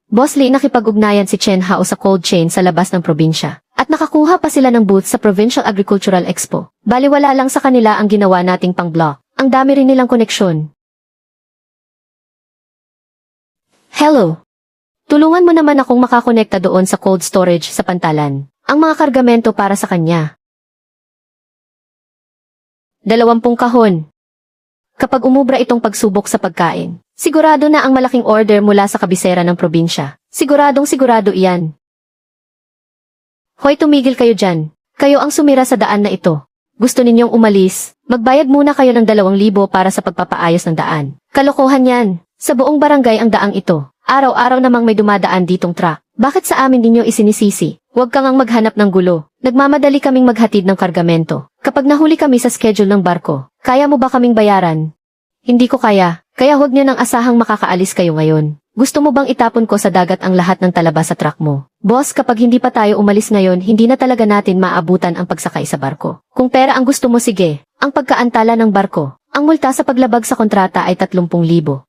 Boss Lee, nakipag-ugnayan si Chen Hao sa cold chain sa labas ng probinsya. At nakakuha pa sila ng booth sa Provincial Agricultural Expo. Baliwala lang sa kanila ang ginawa nating pang-block. Ang dami rin nilang koneksyon. Hello. Tulungan mo naman akong makakonekta doon sa cold storage sa Pantalan. Ang mga kargamento para sa kanya. 20 kahon. Kapag umubra itong pagsubok sa pagkain, sigurado na ang malaking order mula sa kabisera ng probinsya. Siguradong sigurado iyan. Hoy, tumigil kayo dyan. Kayo ang sumira sa daan na ito. Gusto ninyong umalis? Magbayad muna kayo ng 2,000 para sa pagpapaayos ng daan. Kalokohan yan. Sa buong barangay ang daang ito. Araw-araw namang may dumadaan ditong truck. Bakit sa amin ninyo isinisisi? Huwag kang ang maghanap ng gulo. Nagmamadali kaming maghatid ng kargamento. Kapag nahuli kami sa schedule ng barko, kaya mo ba kaming bayaran? Hindi ko kaya, kaya huwag niyo nang asahang makakaalis kayo ngayon. Gusto mo bang itapon ko sa dagat ang lahat ng talaba sa truck mo? Boss, kapag hindi pa tayo umalis ngayon, hindi na talaga natin maabutan ang pagsakay sa barko. Kung pera ang gusto mo, sige. Ang pagkaantala ng barko. Ang multa sa paglabag sa kontrata ay 30,000.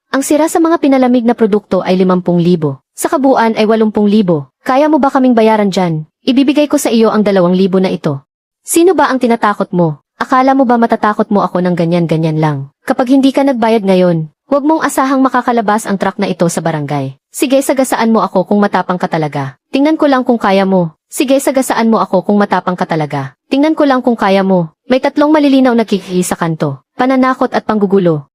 Ang sira sa mga pinalamig na produkto ay 50,000. Sa kabuuan ay 80,000. Kaya mo ba kaming bayaran dyan? Ibibigay ko sa iyo ang 2,000 na ito. Sino ba ang tinatakot mo? Akala mo ba matatakot mo ako ng ganyan-ganyan lang? Kapag hindi ka nagbayad ngayon, huwag mong asahang makakalabas ang truck na ito sa barangay. Sige, sagasaan mo ako kung matapang ka talaga. Tingnan ko lang kung kaya mo. Sige, sagasaan mo ako kung matapang ka talaga. Tingnan ko lang kung kaya mo. May 3 malilinaw na kiki sa kanto. Pananakot at panggugulo.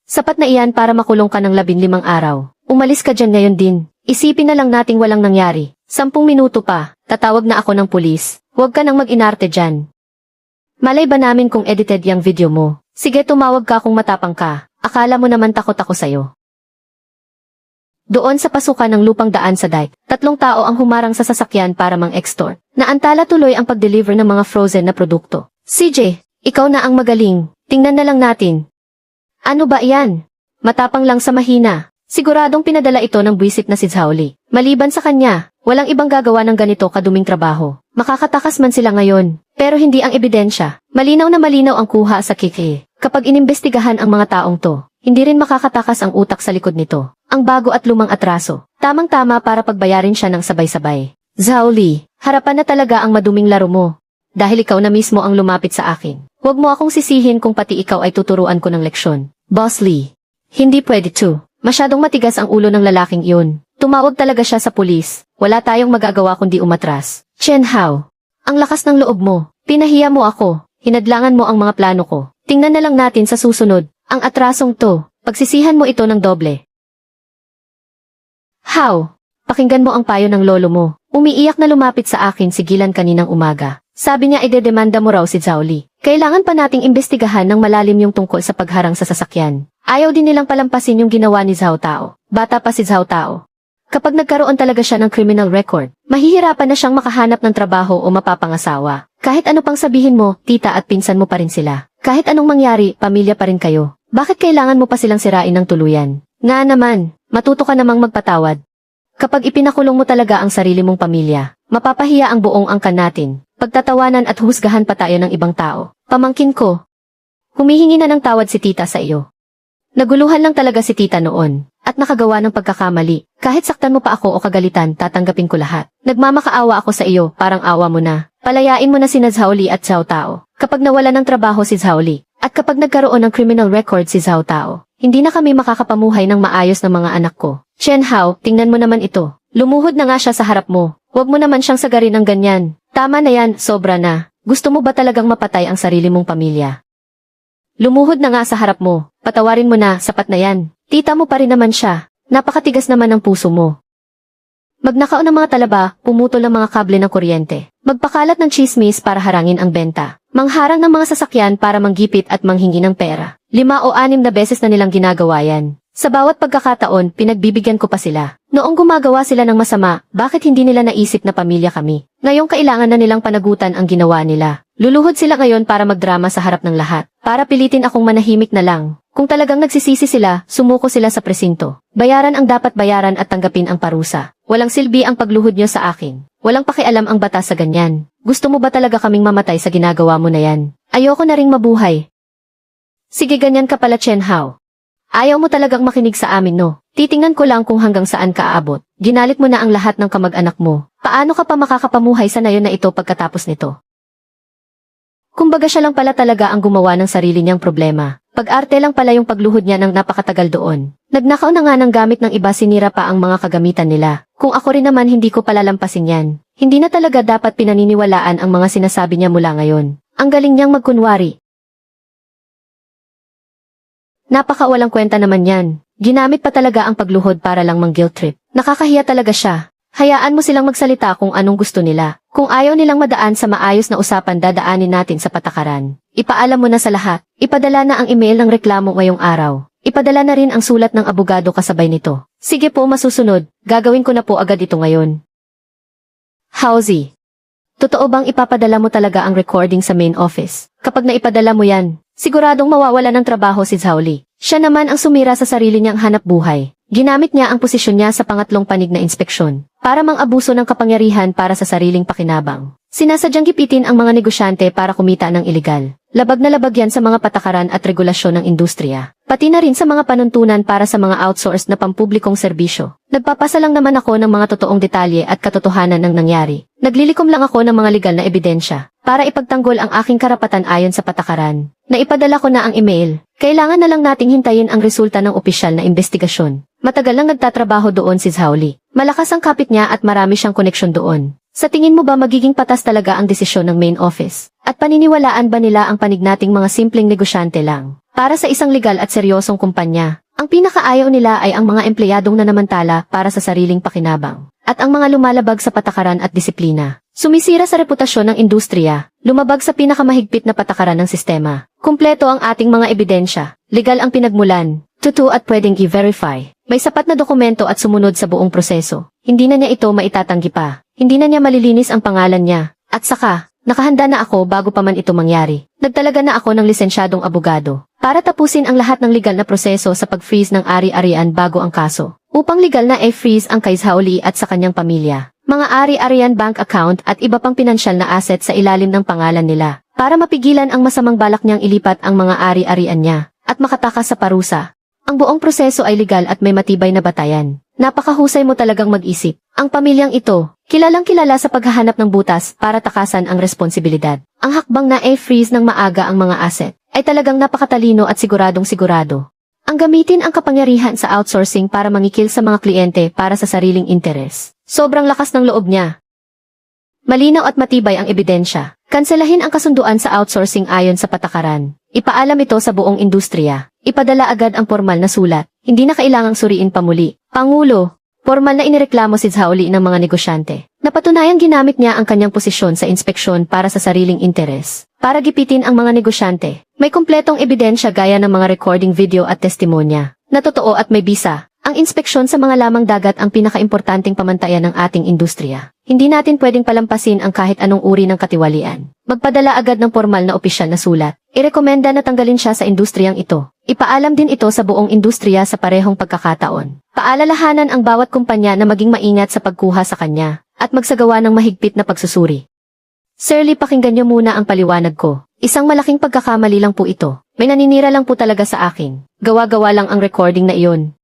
Sapat na iyan para makulong ka ng 15 araw. Umalis ka dyan ngayon din. Isipin na lang nating walang nangyari. 10 minuto pa, tatawag na ako ng pulis. Huwag ka nang mag-inarte dyan. Malay ba namin kung edited yung video mo? Sige, tumawag ka kung matapang ka. Akala mo naman takot ako sa'yo. Doon sa pasukan ng lupang daan sa dike, 3 tao ang humarang sa sasakyan para mang-extort. Naantala tuloy ang pag-deliver ng mga frozen na produkto. CJ, ikaw na ang magaling. Tingnan na lang natin. Ano ba iyan? Matapang lang sa mahina. Siguradong pinadala ito ng buwisit na si Zhaoli. Maliban sa kanya, walang ibang gagawa ng ganito kaduming trabaho. Makakatakas man sila ngayon, pero hindi ang ebidensya. Malinaw na malinaw ang kuha sa kiki. Kapag inimbestigahan ang mga taong to, hindi rin makakatakas ang utak sa likod nito. Ang bago at lumang atraso. Tamang-tama para pagbayarin siya ng sabay-sabay. Zhaoli, harapan na talaga ang maduming laro mo. Dahil ikaw na mismo ang lumapit sa akin. Huwag mo akong sisihin kung pati ikaw ay tuturuan ko ng leksyon. Boss Lee, hindi pwede to. Masyadong matigas ang ulo ng lalaking iyon. Tumawag talaga siya sa pulis. Wala tayong magagawa kundi umatras. Chen Hao, ang lakas ng loob mo. Pinahiya mo ako. Hinadlangan mo ang mga plano ko. Tingnan na lang natin sa susunod. Ang atrasong to, pagsisihan mo ito ng doble. Hao, pakinggan mo ang payo ng lolo mo. Umiiyak na lumapit sa akin sigilan kaninang umaga. Sabi niya idedemanda mo raw si Zhaoli. Kailangan pa nating imbestigahan ng malalim yung tungkol sa pagharang sa sasakyan. Ayaw din nilang palampasin yung ginawa ni Zhao Tao. Bata pa si Zhao Tao. Kapag nagkaroon talaga siya ng criminal record, mahihirapan na siyang makahanap ng trabaho o mapapangasawa. Kahit ano pang sabihin mo, tita at pinsan mo pa rin sila. Kahit anong mangyari, pamilya pa rin kayo. Bakit kailangan mo pa silang sirain ng tuluyan? Nga naman, matuto ka namang magpatawad. Kapag ipinakulong mo talaga ang sarili mong pamilya, mapapahiya ang buong angkan natin, pagtatawanan at husgahan pa tayo ng ibang tao. Pamangkin ko. Humihingi na ng tawad si tita sa iyo. Naguluhan lang talaga si tita noon, at nakagawa ng pagkakamali. Kahit saktan mo pa ako o kagalitan, tatanggapin ko lahat. Nagmamakaawa ako sa iyo, parang awa mo na. Palayain mo na sina Zhao Li at Zhao Tao. Kapag nawala ng trabaho si Zhao Li, at kapag nagkaroon ng criminal record si Zhao Tao, hindi na kami makakapamuhay ng maayos ng mga anak ko. Chen Hao, tingnan mo naman ito. Lumuhod na nga siya sa harap mo. Huwag mo naman siyang sagarin ng ganyan. Tama na yan, sobra na. Gusto mo ba talagang mapatay ang sarili mong pamilya? Lumuhod na nga sa harap mo. Patawarin mo na, sapat na yan. Tita mo pa rin naman siya. Napakatigas naman ng puso mo. Magnakaw ng mga talaba, pumutol ng mga kable ng kuryente. Magpakalat ng chismis para harangin ang benta. Mangharang ng mga sasakyan para manggipit at manghingi ng pera. 5 o 6 na beses na nilang ginagawa yan. Sa bawat pagkakataon, pinagbibigyan ko pa sila. Noong gumagawa sila ng masama, bakit hindi nila naisip na pamilya kami? Ngayong kailangan na nilang panagutan ang ginawa nila. Luluhod sila ngayon para magdrama sa harap ng lahat. Para pilitin akong manahimik na lang. Kung talagang nagsisisi sila, sumuko sila sa presinto. Bayaran ang dapat bayaran at tanggapin ang parusa. Walang silbi ang pagluhod nyo sa akin. Walang pakialam ang batas sa ganyan. Gusto mo ba talaga kaming mamatay sa ginagawa mo na yan? Ayoko na ring mabuhay. Sige, ganyan ka pala, Chen Hao. Ayaw mo talagang makinig sa amin, no? Titingnan ko lang kung hanggang saan ka aabot. Ginalit mo na ang lahat ng kamag-anak mo. Paano ka pa makakapamuhay sa nayon na ito pagkatapos nito? Kumbaga siya lang pala talaga ang gumawa ng sarili niyang problema. Pag-arte lang pala yung pagluhod niya ng napakatagal doon. Nagnakaw na nga ng gamit ng iba, sinira pa ang mga kagamitan nila. Kung ako rin naman hindi ko palalampasin yan. Hindi na talaga dapat pinaniniwalaan ang mga sinasabi niya mula ngayon. Ang galing niyang magkunwari. Napakawalang kwenta naman yan. Ginamit pa talaga ang pagluhod para lang mang-guilt trip. Nakakahiya talaga siya. Hayaan mo silang magsalita kung anong gusto nila. Kung ayaw nilang madaan sa maayos na usapan, dadaanin natin sa patakaran. Ipaalam mo na sa lahat. Ipadala na ang email ng reklamo ngayong araw. Ipadala na rin ang sulat ng abogado kasabay nito. Sige po, masusunod. Gagawin ko na po agad ito ngayon. Howzy. Totoo bang ipapadala mo talaga ang recording sa main office? Kapag naipadala mo yan, siguradong mawawala ng trabaho si Zhao Li. Siya naman ang sumira sa sarili niyang hanap buhay. Ginamit niya ang posisyon niya sa pangatlong panig na inspeksyon para mang-abuso ng kapangyarihan para sa sariling pakinabang. Sinasadyang gipitin ang mga negosyante para kumita ng ilegal. Labag na labag yan sa mga patakaran at regulasyon ng industriya. Pati na rin sa mga panuntunan para sa mga outsourced na pampublikong serbisyo. Nagpapasa lang naman ako ng mga totoong detalye at katotohanan ng nangyari. Naglilikom lang ako ng mga legal na ebidensya para ipagtanggol ang aking karapatan ayon sa patakaran. Naipadala ko na ang email. Kailangan na lang nating hintayin ang resulta ng opisyal na investigasyon. Matagal lang nagtatrabaho doon si Zhao Li. Malakas ang kapit niya at marami siyang koneksyon doon. Sa tingin mo ba magiging patas talaga ang desisyon ng main office? At paniniwalaan ba nila ang panig nating mga simpleng negosyante lang? Para sa isang legal at seryosong kumpanya, ang pinakaayaw nila ay ang mga empleyadong nanamantala para sa sariling pakinabang. At ang mga lumalabag sa patakaran at disiplina. Sumisira sa reputasyon ng industriya, lumabag sa pinakamahigpit na patakaran ng sistema. Kumpleto ang ating mga ebidensya, legal ang pinagmulan, totoo at pwedeng i-verify. May sapat na dokumento at sumunod sa buong proseso. Hindi na niya ito maitatanggi pa. Hindi na niya malilinis ang pangalan niya. At saka, nakahanda na ako bago pa man ito mangyari. Nagtalaga na ako ng lisensyadong abogado para tapusin ang lahat ng legal na proseso sa pag-freeze ng ari-arian bago ang kaso. Upang legal na i-freeze ang kay Zhao Li at sa kanyang pamilya. Mga ari-arian bank account at iba pang pinansyal na asset sa ilalim ng pangalan nila. Para mapigilan ang masamang balak niyang ilipat ang mga ari-arian niya at makatakas sa parusa. Ang buong proseso ay legal at may matibay na batayan. Napakahusay mo talagang mag-isip. Ang pamilyang ito, kilalang kilala sa paghahanap ng butas para takasan ang responsibilidad. Ang hakbang na i-freeze ng maaga ang mga asset ay talagang napakatalino at siguradong sigurado. Ang gamitin ang kapangyarihan sa outsourcing para mangikil sa mga kliyente para sa sariling interes. Sobrang lakas ng loob niya. Malinaw at matibay ang ebidensya. Kanselahin ang kasunduan sa outsourcing ayon sa patakaran. Ipaalam ito sa buong industriya. Ipadala agad ang formal na sulat. Hindi na kailangang suriin pa muli. Pangulo, formal na inireklamo si Zhao Li ng mga negosyante. Napatunayang ginamit niya ang kanyang posisyon sa inspeksyon para sa sariling interes. Para gipitin ang mga negosyante. May kumpletong ebidensya gaya ng mga recording video at testimonya. Na totoo at may bisa. Ang inspeksyon sa mga lamang dagat ang pinakaimportanteng pamantayan ng ating industriya. Hindi natin pwedeng palampasin ang kahit anong uri ng katiwalian. Magpadala agad ng formal na opisyal na sulat. Irekomenda na tanggalin siya sa industriyang ito. Ipaalam din ito sa buong industriya sa parehong pagkakataon. Paalalahanan ang bawat kumpanya na maging maingat sa pagkuha sa kanya at magsagawa ng mahigpit na pagsusuri. Sir Lee, pakinggan niyo muna ang paliwanag ko. Isang malaking pagkakamali lang po ito. May naninira lang po talaga sa akin. Gawa-gawa lang ang recording na iyon.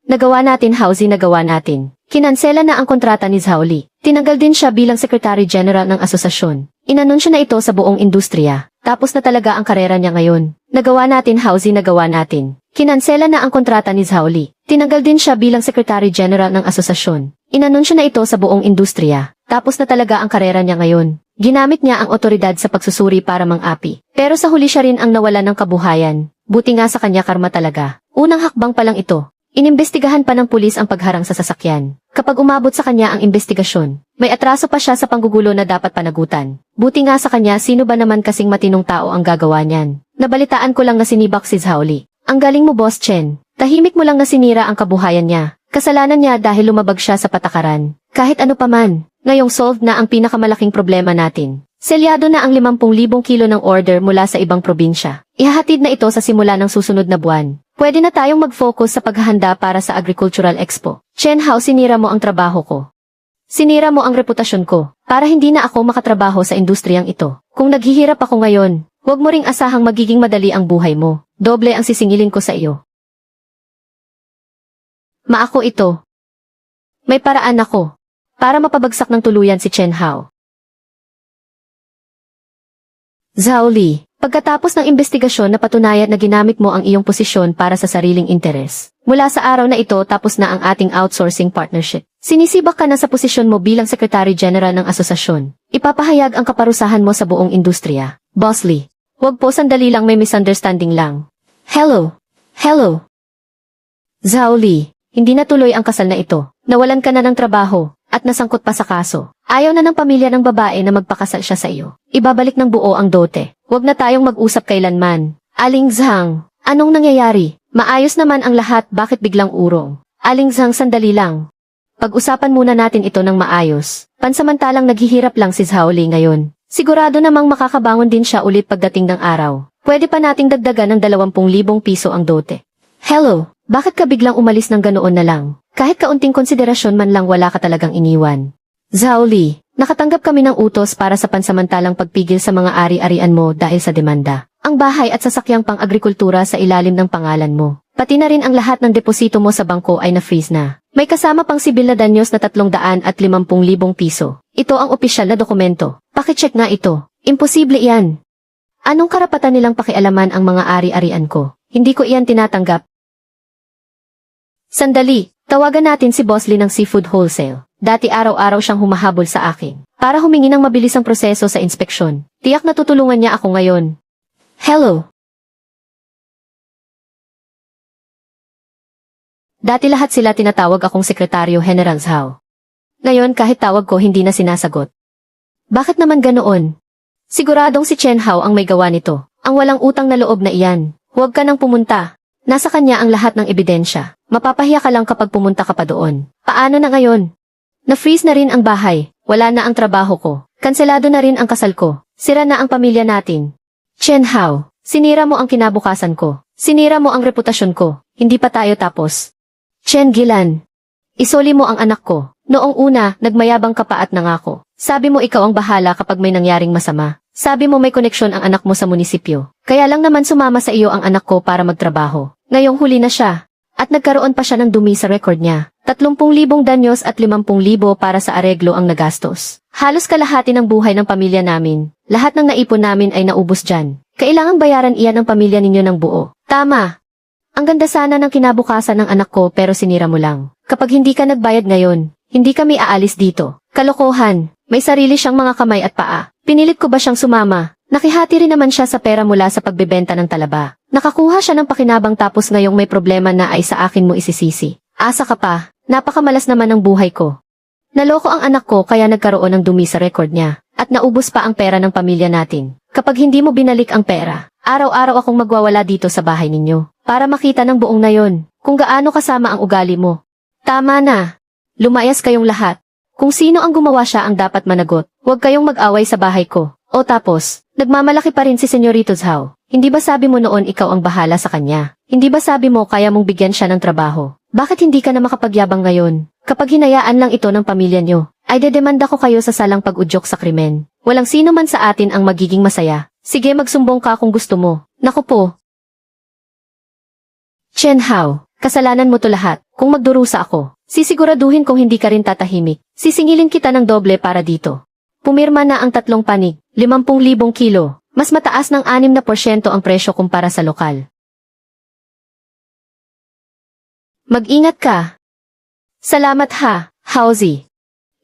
Nagawa natin, Hauzi, nagawa natin. Kinansela na ang kontrata ni Zhao Li. Tinanggal din siya bilang Secretary General ng asosasyon. Inanunsyo na ito sa buong industriya. Tapos na talaga ang karera niya ngayon. Nagawa natin, Hauzi, nagawa natin. Kinansela na ang kontrata ni Zhao Li. Tinanggal din siya bilang Secretary General ng asosasyon. Inanunsyo na ito sa buong industriya. Tapos na talaga ang karera niya ngayon. Ginamit niya ang otoridad sa pagsusuri para mang-api. Pero sa huli siya rin ang nawalan ng kabuhayan. Buti nga sa kanya, karma talaga. Unang hakbang pa lang ito. Inimbestigahan pa ng pulis ang pagharang sa sasakyan. Kapag umabot sa kanya ang investigasyon, may atraso pa siya sa panggugulo na dapat panagutan. Buti nga sa kanya, sino ba naman kasing matinong tao ang gagawa niyan? Nabalitaan ko lang na sinibak si Zhao Li. Ang galing mo, Boss Chen. Tahimik mo lang na sinira ang kabuhayan niya. Kasalanan niya dahil lumabag siya sa patakaran. Kahit ano pa man, ngayong solved na ang pinakamalaking problema natin. Selyado na ang 50,000 kilo ng order mula sa ibang probinsya. Ihahatid na ito sa simula ng susunod na buwan. Pwede na tayong mag-focus sa paghahanda para sa Agricultural Expo. Chen Hao, sinira mo ang trabaho ko. Sinira mo ang reputasyon ko, para hindi na ako makatrabaho sa industriyang ito. Kung naghihirap ako ngayon, huwag mo ring asahang magiging madali ang buhay mo. Doble ang sisingilin ko sa iyo. Maako ito. May paraan ako, para mapabagsak ng tuluyan si Chen Hao. Zhao Li, pagkatapos ng investigasyon na patunayan na ginamit mo ang iyong posisyon para sa sariling interes, mula sa araw na ito tapos na ang ating outsourcing partnership. Sinisibak ka na sa posisyon mo bilang Secretary General ng asosasyon. Ipapahayag ang kaparusahan mo sa buong industriya. Boss Lee, wag po, sandali lang, may misunderstanding lang. Hello? Hello? Zhao Li, hindi natuloy ang kasal na ito. Nawalan ka na ng trabaho, at nasangkot pa sa kaso. Ayaw na ng pamilya ng babae na magpakasal siya sa iyo. Ibabalik ng buo ang dote. Huwag na tayong mag-usap kailanman. Aling Zhang, anong nangyayari? Maayos naman ang lahat, bakit biglang urong? Aling Zhang, sandali lang. Pag-usapan muna natin ito ng maayos. Pansamantalang naghihirap lang si Zhao Li ngayon. Sigurado namang makakabangon din siya ulit pagdating ng araw. Pwede pa nating dagdagan ng 20,000 piso ang dote. Hello, bakit ka biglang umalis ng ganoon na lang? Kahit kaunting konsiderasyon man lang wala ka talagang iniwan. Zhao Li, nakatanggap kami ng utos para sa pansamantalang pagpigil sa mga ari-arian mo dahil sa demanda. Ang bahay at sasakyang pang-agrikultura sa ilalim ng pangalan mo. Pati na rin ang lahat ng deposito mo sa bangko ay na-freeze na. May kasama pang sibil na danyos na 350,000 piso. Ito ang opisyal na dokumento. Pakicheck nga ito. Imposible iyan. Anong karapatan nilang pakialaman ang mga ari-arian ko? Hindi ko iyan tinatanggap. Sandali, tawagan natin si Boss Lee ng Seafood Wholesale. Dati araw-araw siyang humahabol sa akin para humingi ng mabilisang proseso sa inspeksyon. Tiyak na tutulungan niya ako ngayon. Hello. Dati lahat sila tinatawag akong Sekretaryo General Zhao. Ngayon kahit tawag ko hindi na sinasagot. Bakit naman ganoon? Siguradong si Chen Hao ang may gawa nito. Ang walang utang na loob na iyan. Huwag ka nang pumunta. Nasa kanya ang lahat ng ebidensya. Mapapahiya ka lang kapag pumunta ka pa doon. Paano na ngayon? Na-freeze na rin ang bahay. Wala na ang trabaho ko. Kanselado na rin ang kasal ko. Sira na ang pamilya natin. Chen Hao, sinira mo ang kinabukasan ko. Sinira mo ang reputasyon ko. Hindi pa tayo tapos. Chen Gilan, isoli mo ang anak ko. Noong una, nagmayabang ka pa at nangako. Sabi mo ikaw ang bahala kapag may nangyaring masama. Sabi mo may koneksyon ang anak mo sa munisipyo. Kaya lang naman sumama sa iyo ang anak ko para magtrabaho. Ngayong huli na siya. At nagkaroon pa siya ng dumi sa record niya. 30,000 danyos at 50,000 para sa areglo ang nagastos. Halos kalahati ng buhay ng pamilya namin. Lahat ng naipon namin ay naubos dyan. Kailangang bayaran iyan ng pamilya ninyo ng buo. Tama. Ang ganda sana ng kinabukasan ng anak ko pero sinira mo lang. Kapag hindi ka nagbayad ngayon, hindi kami aalis dito. Kalokohan. May sarili siyang mga kamay at paa. Pinilit ko ba siyang sumama? Nakihati rin naman siya sa pera mula sa pagbebenta ng talaba. Nakakuha siya ng pakinabang tapos ngayong may problema na ay sa akin mo isisisi. Asa ka pa. Napakamalas naman ng buhay ko. Naloko ang anak ko kaya nagkaroon ng dumi sa record niya. At naubos pa ang pera ng pamilya natin. Kapag hindi mo binalik ang pera, araw-araw akong magwawala dito sa bahay ninyo. Para makita ng buong nayon kung gaano kasama ang ugali mo. Tama na. Lumayas kayong lahat. Kung sino ang gumawa siya ang dapat managot. Huwag kayong mag-away sa bahay ko. O tapos, nagmamalaki pa rin si Senyorito Zhao. Hindi ba sabi mo noon ikaw ang bahala sa kanya? Hindi ba sabi mo kaya mong bigyan siya ng trabaho? Bakit hindi ka na makapagyabang ngayon? Kapag hinayaan lang ito ng pamilya nyo, ay dedemanda ko kayo sa salang pag-udyok sa krimen. Walang sino man sa atin ang magiging masaya. Sige, magsumbong ka kung gusto mo. Naku po. Chen Hao, kasalanan mo to lahat. Kung magdurusa ako, sisiguraduhin kung hindi ka rin tatahimik. Sisingilin kita ng doble para dito. Pumirma na ang 3 panig, 50,000 kilo. Mas mataas ng 6% ang presyo kumpara sa lokal. Mag-ingat ka. Salamat ha, Haozi.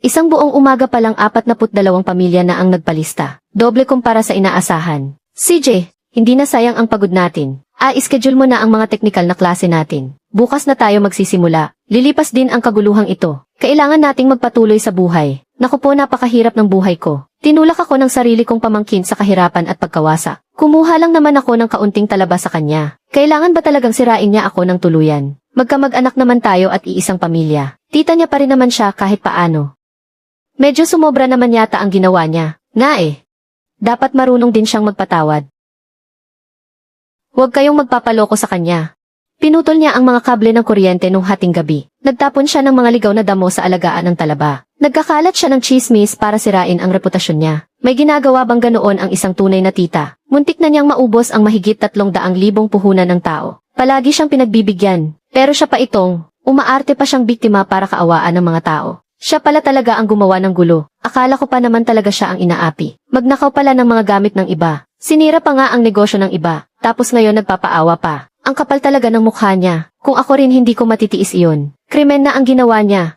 Isang buong umaga pa lang 42 pamilya na ang nagpalista. Doble kumpara sa inaasahan. CJ, hindi na sayang ang pagod natin. I-schedule mo na ang mga technical na klase natin. Bukas na tayo magsisimula. Lilipas din ang kaguluhang ito. Kailangan nating magpatuloy sa buhay. Naku po, napakahirap ng buhay ko. Tinulak ako ng sarili kong pamangkin sa kahirapan at pagkawasak. Kumuha lang naman ako ng kaunting talaba sa kanya. Kailangan ba talagang sirain niya ako ng tuluyan? Magkamag-anak naman tayo at iisang pamilya. Tita niya pa rin naman siya kahit paano. Medyo sumobra naman yata ang ginawa niya. Nga eh. Dapat marunong din siyang magpatawad. Huwag kayong magpapaloko sa kanya. Pinutol niya ang mga kable ng kuryente nung hating gabi. Nagtapon siya ng mga ligaw na damo sa alagaan ng talaba. Nagkakalat siya ng chismis para sirain ang reputasyon niya. May ginagawa bang ganoon ang isang tunay na tita? Muntik na niyang maubos ang mahigit 300,000 puhunan ng tao. Palagi siyang pinagbibigyan. Pero siya pa itong, umaarte pa siyang biktima para kaawaan ng mga tao. Siya pala talaga ang gumawa ng gulo. Akala ko pa naman talaga siya ang inaapi. Magnakaw pala ng mga gamit ng iba. Sinira pa nga ang negosyo ng iba. Tapos ngayon nagpapaawa pa. Ang kapal talaga ng mukha niya. Kung ako rin hindi ko matitiis iyon. Krimen na ang ginawa niya.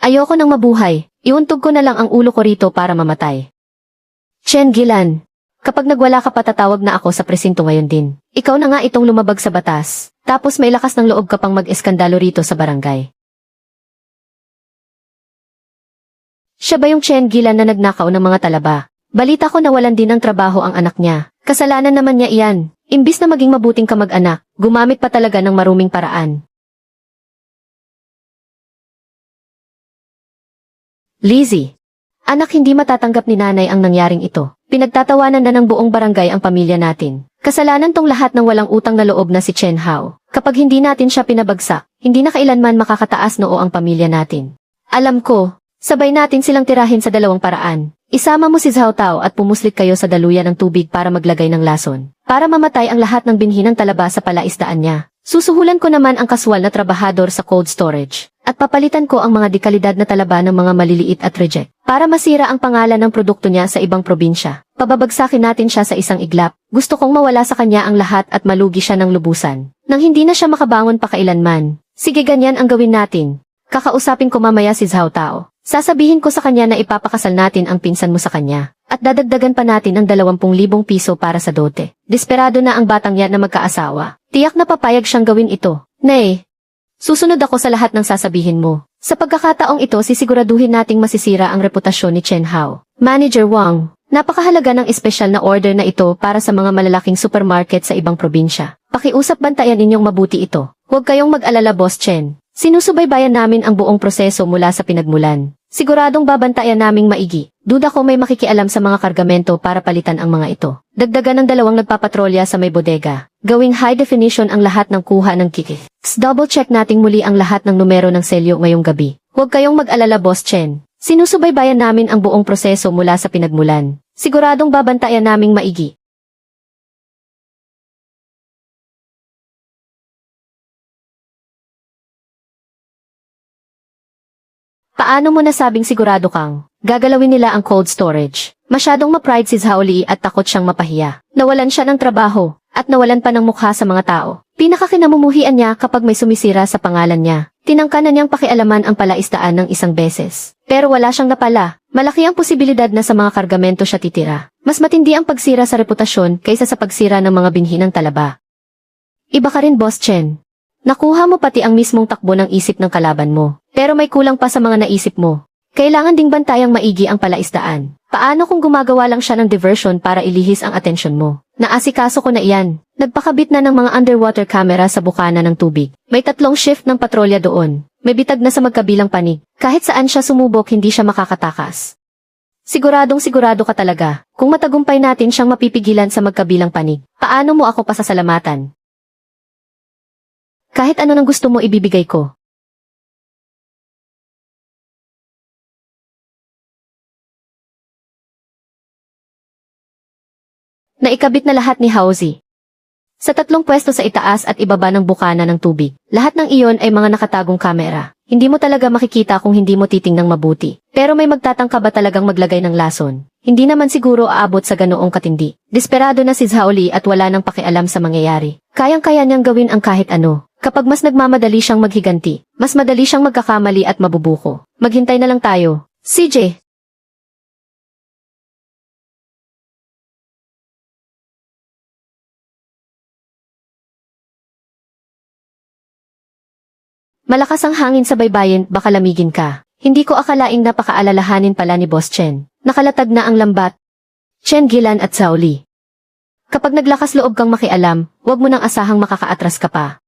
Ayoko nang mabuhay. Iuntog ko na lang ang ulo ko rito para mamatay. Chen Gilan. Kapag nagwala ka, patatawag na ako sa presinto ngayon din. Ikaw na nga itong lumabag sa batas. Tapos may lakas ng loob ka pang mag-eskandalo rito sa barangay. Siya ba yung Chen Gilan na nagnakaw ng mga talaba? Balita ko nawalan din ng trabaho ang anak niya. Kasalanan naman niya iyan. Imbis na maging mabuting kamag-anak, gumamit pa talaga ng maruming paraan. Lizzie. Anak, hindi matatanggap ni nanay ang nangyaring ito. Pinagtatawanan na ng buong barangay ang pamilya natin. Kasalanan tong lahat ng walang utang na loob na si Chen Hao. Kapag hindi natin siya pinabagsak, hindi na kailanman makakataas noo ang pamilya natin. Alam ko, sabay natin silang tirahin sa 2 paraan. Isama mo si Zhao Tao at pumuslit kayo sa daluyan ng tubig para maglagay ng lason. Para mamatay ang lahat ng binhi ng talaba sa palaisdaan niya. Susuhulan ko naman ang kaswal na trabahador sa cold storage. At papalitan ko ang mga dekalidad na talaba ng mga maliliit at reject. Para masira ang pangalan ng produkto niya sa ibang probinsya. Pababagsakin natin siya sa isang iglap. Gusto kong mawala sa kanya ang lahat at malugi siya ng lubusan. Nang hindi na siya makabangon pa kailanman. Sige, ganyan ang gawin natin. Kakausapin ko mamaya si Zhao Tao. Sasabihin ko sa kanya na ipapakasal natin ang pinsan mo sa kanya. At dadagdagan pa natin ang 20,000 piso para sa dote. Desperado na ang batang yan na magkaasawa. Tiyak na papayag siyang gawin ito. Nay, susunod ako sa lahat ng sasabihin mo. Sa pagkakataong ito, sisiguraduhin nating masisira ang reputasyon ni Chen Hao. Manager Wang, napakahalaga ng espesyal na order na ito para sa mga malalaking supermarket sa ibang probinsya. Pakiusap, bantayan ninyong mabuti ito. Huwag kayong mag-alala, Boss Chen. Sinusubaybayan namin ang buong proseso mula sa pinagmulan. Siguradong babantayan naming maigi. Duda ko may makikialam sa mga kargamento para palitan ang mga ito. Dagdagan ng 2 nagpapatrolya sa may bodega. Gawing high definition ang lahat ng kuha ng kiki. Double check nating muli ang lahat ng numero ng selyo ngayong gabi. Huwag kayong mag-alala, Boss Chen. Sinusubaybayan namin ang buong proseso mula sa pinagmulan. Siguradong babantayan naming maigi. Paano mo nasabing sigurado kang gagalawin nila ang cold storage? Masyadong ma-pride si Zhao Li at takot siyang mapahiya. Nawalan siya ng trabaho at nawalan pa ng mukha sa mga tao. Pinakakinamumuhian niya kapag may sumisira sa pangalan niya. Tinangka na niyang pakialaman ang palaisdaan ng isang beses. Pero wala siyang napala. Malaki ang posibilidad na sa mga kargamento siya titira. Mas matindi ang pagsira sa reputasyon kaysa sa pagsira ng mga binhi ng talaba. Iba ka rin, Boss Chen. Nakuha mo pati ang mismong takbo ng isip ng kalaban mo. Pero may kulang pa sa mga naisip mo. Kailangan ding bantayang maigi ang palaisdaan. Paano kung gumagawa lang siya ng diversion para ilihis ang atensyon mo? Naasikaso ko na iyan. Nagpakabit na ng mga underwater camera sa bukana ng tubig. May 3 shift ng patrolya doon. May bitag na sa magkabilang panig. Kahit saan siya sumubok hindi siya makakatakas. Sigurado ka talaga. Kung matagumpay natin siyang mapipigilan sa magkabilang panig, paano mo ako pasasalamatan? Kahit ano nang gusto mo ibibigay ko. Naikabit na lahat ni Hauzi. Sa 3 pwesto sa itaas at ibaba ng bukana ng tubig, lahat ng iyon ay mga nakatagong kamera. Hindi mo talaga makikita kung hindi mo titingnang mabuti. Pero may magtatangka ba talagang maglagay ng lason? Hindi naman siguro aabot sa ganoong katindi. Desperado na si Zhaoli at wala nang pakialam sa mangyayari. Kayang-kaya niyang gawin ang kahit ano. Kapag mas nagmamadali siyang maghiganti, mas madali siyang magkakamali at mabubuko. Maghintay na lang tayo. CJ! Malakas ang hangin sa baybayin, baka lamigin ka. Hindi ko akalaing napakaalalahanin pala ni Boss Chen. Nakalatag na ang lambat. Chen Gilan at Zhaoli. Kapag naglakas loob kang makialam, huwag mo nang asahang makakaatras ka pa.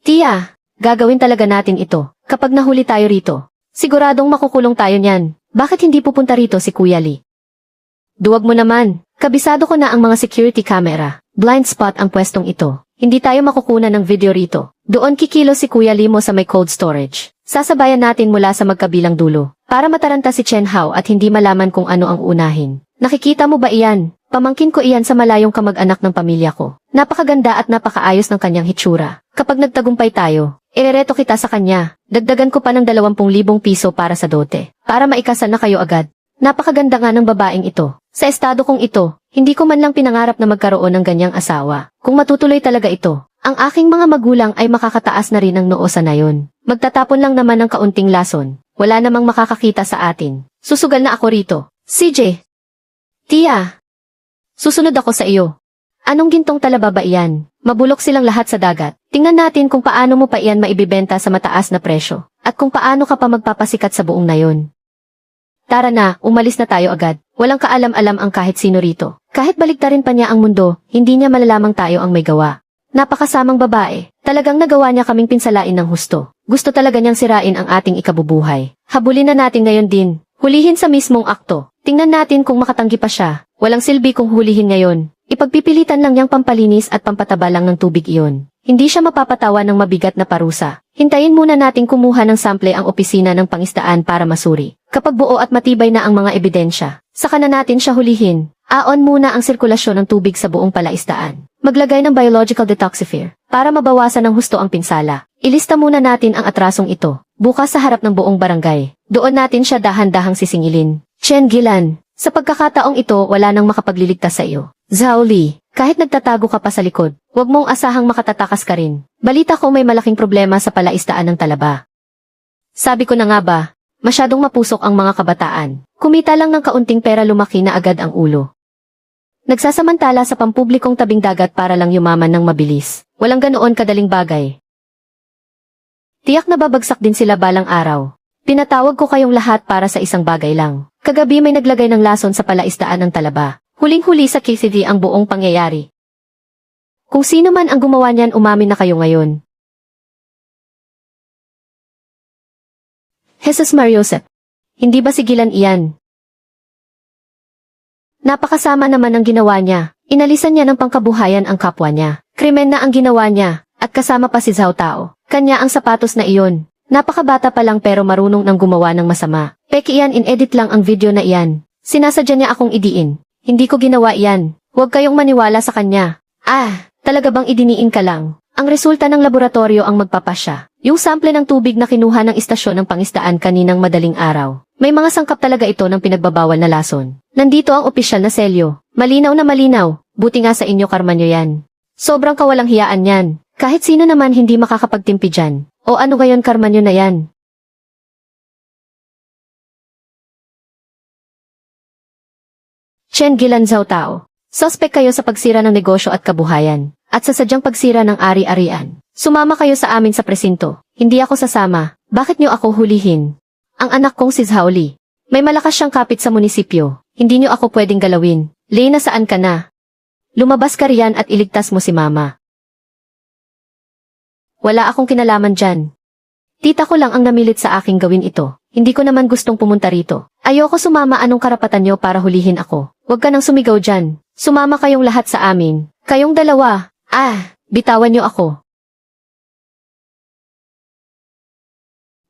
Tia, gagawin talaga natin ito. Kapag nahuli tayo rito, siguradong makukulong tayo niyan. Bakit hindi pupunta rito si Kuya Lee? Duwag mo naman. Kabisado ko na ang mga security camera. Blind spot ang pwestong ito. Hindi tayo makukunan ng video rito. Doon kikilo si Kuya Lee mo sa may cold storage. Sasabayan natin mula sa magkabilang dulo. Para mataranta si Chen Hao at hindi malaman kung ano ang unahin. Nakikita mo ba iyan? Pamangkin ko iyan sa malayong kamag-anak ng pamilya ko. Napakaganda at napakaayos ng kanyang hitsura. Kapag nagtagumpay tayo, irereto kita sa kanya. Dagdagan ko pa ng 20,000 piso para sa dote. Para maikasal na kayo agad. Napakaganda nga ng babaeng ito. Sa estado kong ito, hindi ko man lang pinangarap na magkaroon ng ganyang asawa. Kung matutuloy talaga ito, ang aking mga magulang ay makakataas na rin ng noo sa nayon. Magtatapon lang naman ng kaunting lason. Wala namang makakakita sa atin. Susugal na ako rito. CJ! Tia! Susunod ako sa iyo. Anong gintong talaba ba iyan? Mabulok silang lahat sa dagat. Tingnan natin kung paano mo pa iyan maibibenta sa mataas na presyo. At kung paano ka pa magpapasikat sa buong nayon. Tara na, umalis na tayo agad. Walang kaalam-alam ang kahit sino rito. Kahit baligtarin pa niya ang mundo, hindi niya malalamang tayo ang may gawa. Napakasamang babae. Talagang nagawa niya kaming pinsalain ng husto. Gusto talaga niyang sirain ang ating ikabubuhay. Habulin na natin ngayon din. Hulihin sa mismong akto. Tingnan natin kung makatanggi pa siya. Walang silbi kung hulihin ngayon. Ipagpipilitan lang niyang pampalinis at pampataba lang ng tubig iyon. Hindi siya mapapatawa ng mabigat na parusa. Hintayin muna nating kumuha ng sample ang opisina ng pangisdaan para masuri. Kapag buo at matibay na ang mga ebidensya, saka na natin siya hulihin. Aon muna ang sirkulasyon ng tubig sa buong palaisdaan. Maglagay ng biological detoxifier para mabawasan ng husto ang pinsala. Ilista muna natin ang atrasong ito. Bukas sa harap ng buong barangay. Doon natin siya dahan-dahang sisingilin. Chen Gilan, sa pagkakataong ito wala nang makapagliligtas sa iyo. Zhaoli, kahit nagtatago ka pa sa likod, huwag mong asahang makatatakas ka rin. Balita ko may malaking problema sa palaisdaan ng Talaba. Sabi ko na nga ba, masyadong mapusok ang mga kabataan. Kumita lang ng kaunting pera lumaki na agad ang ulo. Nagsasamantala sa pampublikong tabing dagat para lang yumaman ng mabilis. Walang ganoon kadaling bagay. Tiyak na babagsak din sila balang araw. Pinatawag ko kayong lahat para sa isang bagay lang. Kagabi may naglagay ng lason sa palaisdaan ng Talaba. Huling-huli sa KCD ang buong pangyayari. Kung sino man ang gumawa niyan umamin na kayo ngayon. Jesus Mariosep. Hindi ba sigilan iyan? Napakasama naman ang ginawa niya. Inalisan niya ng pangkabuhayan ang kapwa niya. Krimen na ang ginawa niya, at kasama pa si Zhao Tao. Kanya ang sapatos na iyon. Napakabata pa lang pero marunong nang gumawa ng masama. Peki iyan in-edit lang ang video na iyan. Sinasadya niya akong idiin. Hindi ko ginawa iyan. Huwag kayong maniwala sa kanya. Talaga bang idiniin ka lang? Ang resulta ng laboratorio ang magpapasya. Yung sample ng tubig na kinuha ng istasyon ng pangisdaan kaninang madaling araw. May mga sangkap talaga ito ng pinagbabawal na lason. Nandito ang opisyal na selyo. Malinaw na malinaw. Buti nga sa inyo Carmanyo yan. Sobrang kawalang hiyaan yan. Kahit sino naman hindi makakapagtimpi dyan. O ano gayon Carmanyo na yan? Chen Gilan Zhao Tao. Suspect kayo sa pagsira ng negosyo at kabuhayan, at sa sadyang pagsira ng ari-arian. Sumama kayo sa amin sa presinto. Hindi ako sasama. Bakit niyo ako hulihin? Ang anak kong si Zhaoli. May malakas siyang kapit sa munisipyo. Hindi niyo ako pwedeng galawin. Lena, saan ka na? Lumabas ka riyan at iligtas mo si Mama. Wala akong kinalaman dyan. Tita ko lang ang namilit sa aking gawin ito. Hindi ko naman gustong pumunta rito. Ayoko sumama, anong karapatan niyo para hulihin ako? Huwag ka nang sumigaw dyan. Sumama kayong lahat sa amin. Kayong dalawa. Bitawan niyo ako.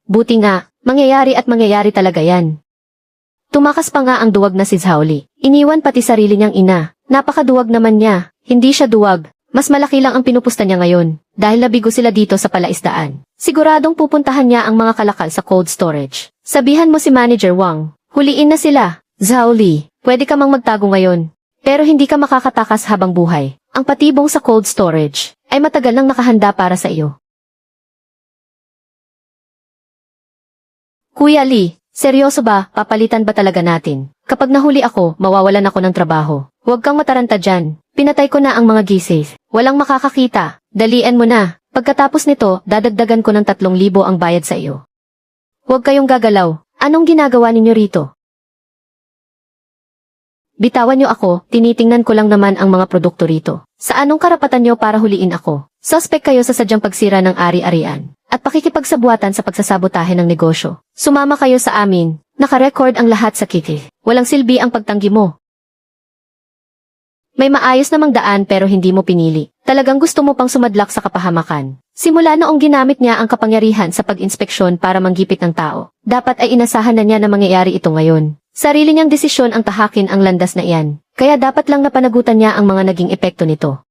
Buti nga, mangyayari talaga yan. Tumakas pa nga ang duwag na si Zhaoli. Iniwan pati sarili niyang ina. Napakaduwag naman niya. Hindi siya duwag. Mas malaki lang ang pinupusta niya ngayon. Dahil nabigo sila dito sa palaisdaan. Siguradong pupuntahan niya ang mga kalakal sa cold storage. Sabihan mo si Manager Wang. Huliin na sila. Zhaoli, pwede ka mang magtago ngayon. Pero hindi ka makakatakas habang buhay. Ang patibong sa cold storage ay matagal nang nakahanda para sa iyo. Kuya Lee, seryoso ba, papalitan ba talaga natin? Kapag nahuli ako, mawawalan ako ng trabaho. Huwag kang mataranta dyan. Pinatay ko na ang mga gisis. Walang makakakita. Dalian mo na. Pagkatapos nito, dadagdagan ko ng 3,000 ang bayad sa iyo. Huwag kayong gagalaw. Anong ginagawa ninyo rito? Bitawan niyo ako, tinitingnan ko lang naman ang mga produkto rito. Sa anong karapatan niyo para huliin ako? Suspect kayo sa sadyang pagsira ng ari-arian at pakikipagsabuatan sa pagsasabotahe ng negosyo. Sumama kayo sa amin. Nakarecord ang lahat sa kiki. Walang silbi ang pagtanggi mo. May maayos namang daan pero hindi mo pinili. Talagang gusto mo pang sumadlak sa kapahamakan. Simula noong ginamit niya ang kapangyarihan sa pag-inspeksyon para manggipit ng tao, dapat ay inasahan na niya na mangyayari ito ngayon. Sarili niyang desisyon ang tahakin ang landas na iyan, kaya dapat lang napanagutan niya ang mga naging epekto nito.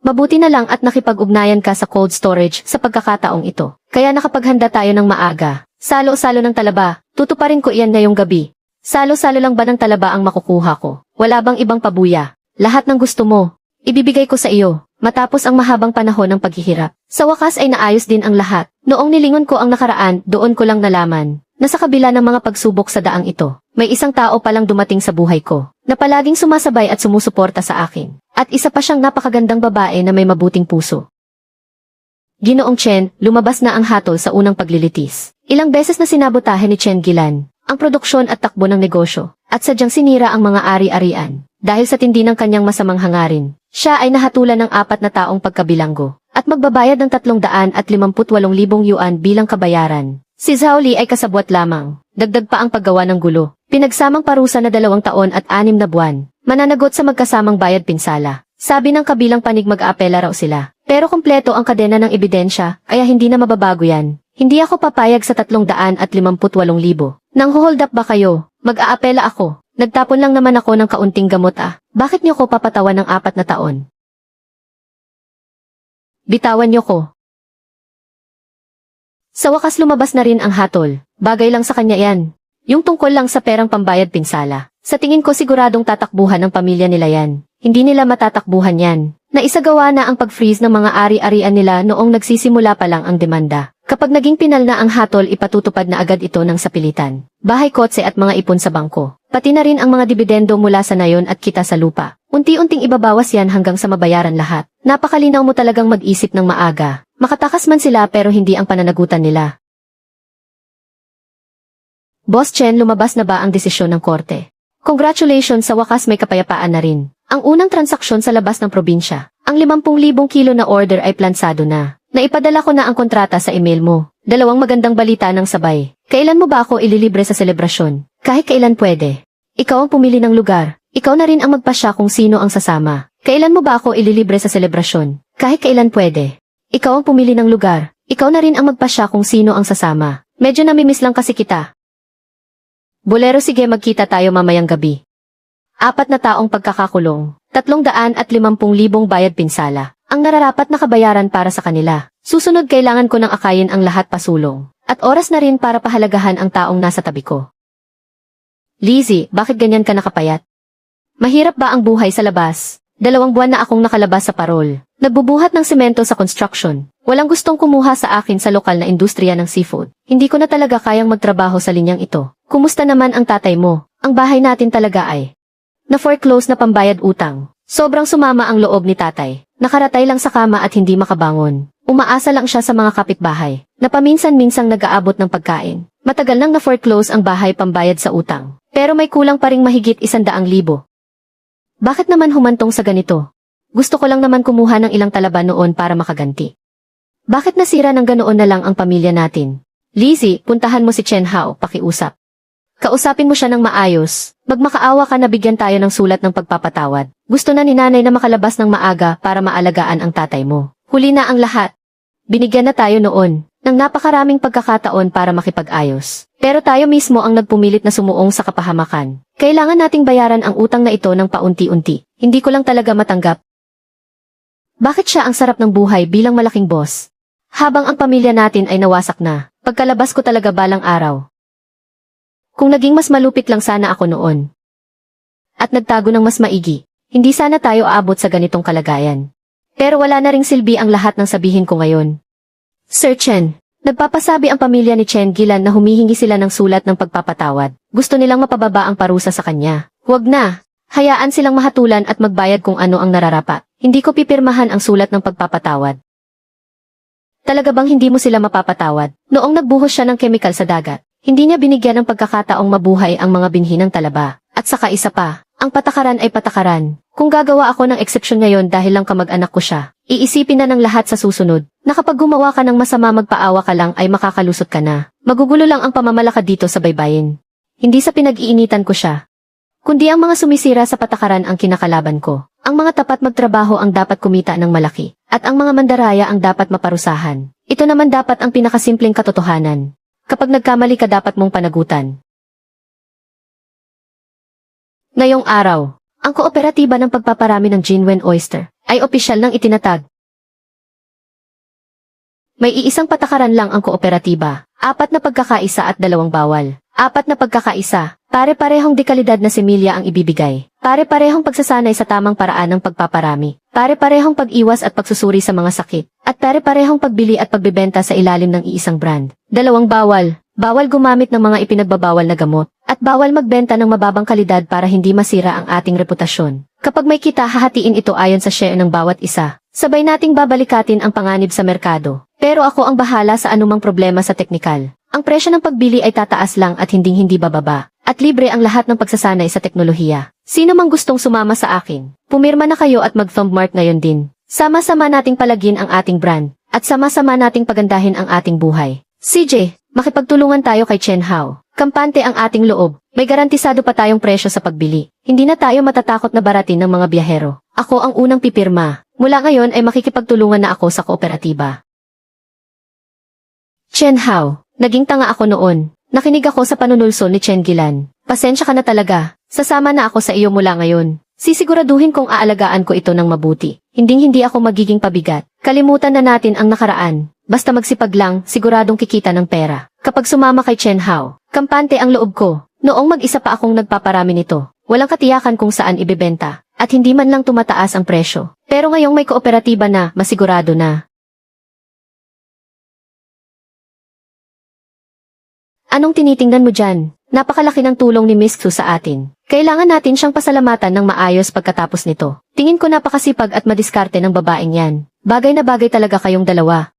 Mabuti na lang at nakipag-ugnayan ka sa cold storage sa pagkakataong ito. Kaya nakapaghanda tayo ng maaga. Salo-salo ng talaba, tutuparin ko iyan ngayong gabi. Salo-salo lang ba ng talaba ang makukuha ko? Wala bang ibang pabuya? Lahat ng gusto mo, ibibigay ko sa iyo, matapos ang mahabang panahon ng paghihirap. Sa wakas ay naayos din ang lahat. Noong nilingon ko ang nakaraan, doon ko lang nalaman na sa kabila ng mga pagsubok sa daang ito, may isang tao palang dumating sa buhay ko, na palaging sumasabay at sumusuporta sa akin. At isa pa siyang napakagandang babae na may mabuting puso. Ginoong Chen, lumabas na ang hatol sa unang paglilitis. Ilang beses na sinabotahe ni Chen Gilan ang produksyon at takbo ng negosyo, at sadyang sinira ang mga ari-arian. Dahil sa tindi ng kanyang masamang hangarin, siya ay nahatulan ng 4 na taong pagkabilanggo, at magbabayad ng 358,000 yuan bilang kabayaran. Si Zhaoli ay kasabwat lamang, dagdag pa ang paggawa ng gulo, pinagsamang parusa na 2 taon at 6 na buwan, mananagot sa magkasamang bayad pinsala. Sabi ng kabilang panig mag-aapela raw sila, pero kumpleto ang kadena ng ebidensya, kaya hindi na mababago yan. Hindi ako papayag sa 358,000. Nang hold up ba kayo? Mag-aapela ako. Nagtapon lang naman ako ng kaunting gamot Bakit niyo ko papatawan ng 4 na taon? Bitawan niyo ko. Sa wakas lumabas na rin ang hatol. Bagay lang sa kanya yan. Yung tungkol lang sa perang pambayad pinsala. Sa tingin ko siguradong tatakbuhan ng pamilya nila yan. Hindi nila matatakbuhan yan. Naisagawa na ang pag-freeze ng mga ari-arian nila noong nagsisimula pa lang ang demanda. Kapag naging pinal na ang hatol, ipatutupad na agad ito ng sapilitan. Bahay, kotse at mga ipon sa bangko. Pati na rin ang mga dibidendo mula sa nayon at kita sa lupa. Unti-unting ibabawas yan hanggang sa mabayaran lahat. Napakalinaw mo talagang mag-isip ng maaga. Makatakas man sila pero hindi ang pananagutan nila. Boss Chen, lumabas na ba ang desisyon ng korte? Congratulations, sa wakas may kapayapaan na rin. Ang unang transaksyon sa labas ng probinsya. Ang 50,000 kilo na order ay plansado na. Naipadala ko na ang kontrata sa email mo. 2 magandang balita ng sabay. Kailan mo ba ako ililibre sa selebrasyon? Kahit kailan pwede. Ikaw ang pumili ng lugar. Ikaw na rin ang magpasya kung sino ang sasama. Kailan mo ba ako ililibre sa selebrasyon? Kahit kailan pwede. Ikaw ang pumili ng lugar. Ikaw na rin ang magpasya kung sino ang sasama. Medyo namimiss lang kasi kita. Bolero, sige, magkita tayo mamayang gabi. 4 na taong pagkakakulong. 350,000 bayad pinsala. Ang nararapat na kabayaran para sa kanila. Susunod, kailangan ko ng akayin ang lahat pasulong. At oras na rin para pahalagahan ang taong nasa tabi ko. Lizzie, bakit ganyan ka nakapayat? Mahirap ba ang buhay sa labas? 2 buwan na akong nakalabas sa parol. Nagbubuhat ng semento sa construction. Walang gustong kumuha sa akin sa lokal na industriya ng seafood. Hindi ko na talaga kayang magtrabaho sa linyang ito. Kumusta naman ang tatay mo? Ang bahay natin talaga ay na-foreclose na pambayad utang. Sobrang sumama ang loob ni tatay. Nakaratay lang sa kama at hindi makabangon. Umaasa lang siya sa mga kapitbahay, na paminsan-minsang nag-aabot ng pagkain. Matagal nang na-foreclose ang bahay pambayad sa utang, pero may kulang pa ring mahigit 100,000. Bakit naman humantong sa ganito? Gusto ko lang naman kumuha ng ilang talaba noon para makaganti. Bakit nasira ng ganoon na lang ang pamilya natin? Lizzie, puntahan mo si Chen Hao, pakiusap. Kausapin mo siya ng maayos, magmakaawa ka na bigyan tayo ng sulat ng pagpapatawad. Gusto na ni nanay na makalabas ng maaga para maalagaan ang tatay mo. Huli na ang lahat. Binigyan na tayo noon ng napakaraming pagkakataon para makipag-ayos. Pero tayo mismo ang nagpumilit na sumuong sa kapahamakan. Kailangan nating bayaran ang utang na ito ng paunti-unti. Hindi ko lang talaga matanggap. Bakit siya ang sarap ng buhay bilang malaking boss? Habang ang pamilya natin ay nawasak na, pagkalabas ko talaga balang araw. Kung naging mas malupit lang sana ako noon. At nagtago ng mas maigi, hindi sana tayo aabot sa ganitong kalagayan. Pero wala na ring silbi ang lahat ng sabihin ko ngayon. Sir Chen, nagpapasabi ang pamilya ni Chen Gilan na humihingi sila ng sulat ng pagpapatawad. Gusto nilang mapababa ang parusa sa kanya. Huwag na, hayaan silang mahatulan at magbayad kung ano ang nararapat. Hindi ko pipirmahan ang sulat ng pagpapatawad. Talaga bang hindi mo sila mapapatawad? Noong nagbuhos siya ng kemikal sa dagat, hindi niya binigyan ng pagkakataong mabuhay ang mga binhi ng talaba. At saka isa pa, ang patakaran ay patakaran. Kung gagawa ako ng eksepsyon ngayon dahil lang kamag-anak ko siya, iisipin na ng lahat sa susunod, na kapag gumawa ka ng masama magpaawa ka lang ay makakalusot ka na. Magugulo lang ang pamamalakad dito sa baybayin. Hindi sa pinag-iinitan ko siya, kundi ang mga sumisira sa patakaran ang kinakalaban ko. Ang mga tapat magtrabaho ang dapat kumita ng malaki, at ang mga mandaraya ang dapat maparusahan. Ito naman dapat ang pinakasimpleng katotohanan. Kapag nagkamali ka dapat mong panagutan. Ngayong araw, ang kooperatiba ng pagpaparami ng Jinwen Oyster ay opisyal nang itinatag. May iisang patakaran lang ang kooperatiba, 4 na pagkakaisa at 2 bawal. 4 na pagkakaisa, pare-parehong dekalidad na semilya ang ibibigay. Pare-parehong pagsasanay sa tamang paraan ng pagpaparami. Pare-parehong pag-iwas at pagsusuri sa mga sakit. At pare-parehong pagbili at pagbebenta sa ilalim ng iisang brand. 2 bawal. Bawal gumamit ng mga ipinagbabawal na gamot. At bawal magbenta ng mababang kalidad para hindi masira ang ating reputasyon. Kapag may kita, hahatiin ito ayon sa share ng bawat isa. Sabay nating babalikatin ang panganib sa merkado. Pero ako ang bahala sa anumang problema sa teknikal. Ang presyo ng pagbili ay tataas lang at hindi bababa. At libre ang lahat ng pagsasanay sa teknolohiya. Sino mang gustong sumama sa akin, pumirma na kayo at mag-thumb mark ngayon din. Sama-sama nating palagin ang ating brand. At sama-sama nating pagandahin ang ating buhay. CJ, makipagtulungan tayo kay Chen Hao. Kampante ang ating loob. May garantisado pa tayong presyo sa pagbili. Hindi na tayo matatakot na baratin ng mga biyahero. Ako ang unang pipirma. Mula ngayon ay makikipagtulungan na ako sa kooperatiba. Chen Hao, naging tanga ako noon. Nakinig ako sa panunulso ni Chen Gilan. Pasensya ka na talaga. Sasama na ako sa iyo mula ngayon. Sisiguraduhin kong aalagaan ko ito ng mabuti. Hinding-hindi ako magiging pabigat. Kalimutan na natin ang nakaraan. Basta magsipag lang, siguradong kikita ng pera. Kapag sumama kay Chen Hao, kampante ang loob ko. Noong mag-isa pa akong nagpaparami nito, walang katiyakan kung saan ibebenta, at hindi man lang tumataas ang presyo. Pero ngayong may kooperatiba na, masigurado na. Anong tinitingnan mo dyan? Napakalaki ng tulong ni Miss Xu sa atin. Kailangan natin siyang pasalamatan ng maayos pagkatapos nito. Tingin ko napakasipag at madiskarte ng babaeng yan. Bagay na bagay talaga kayong dalawa.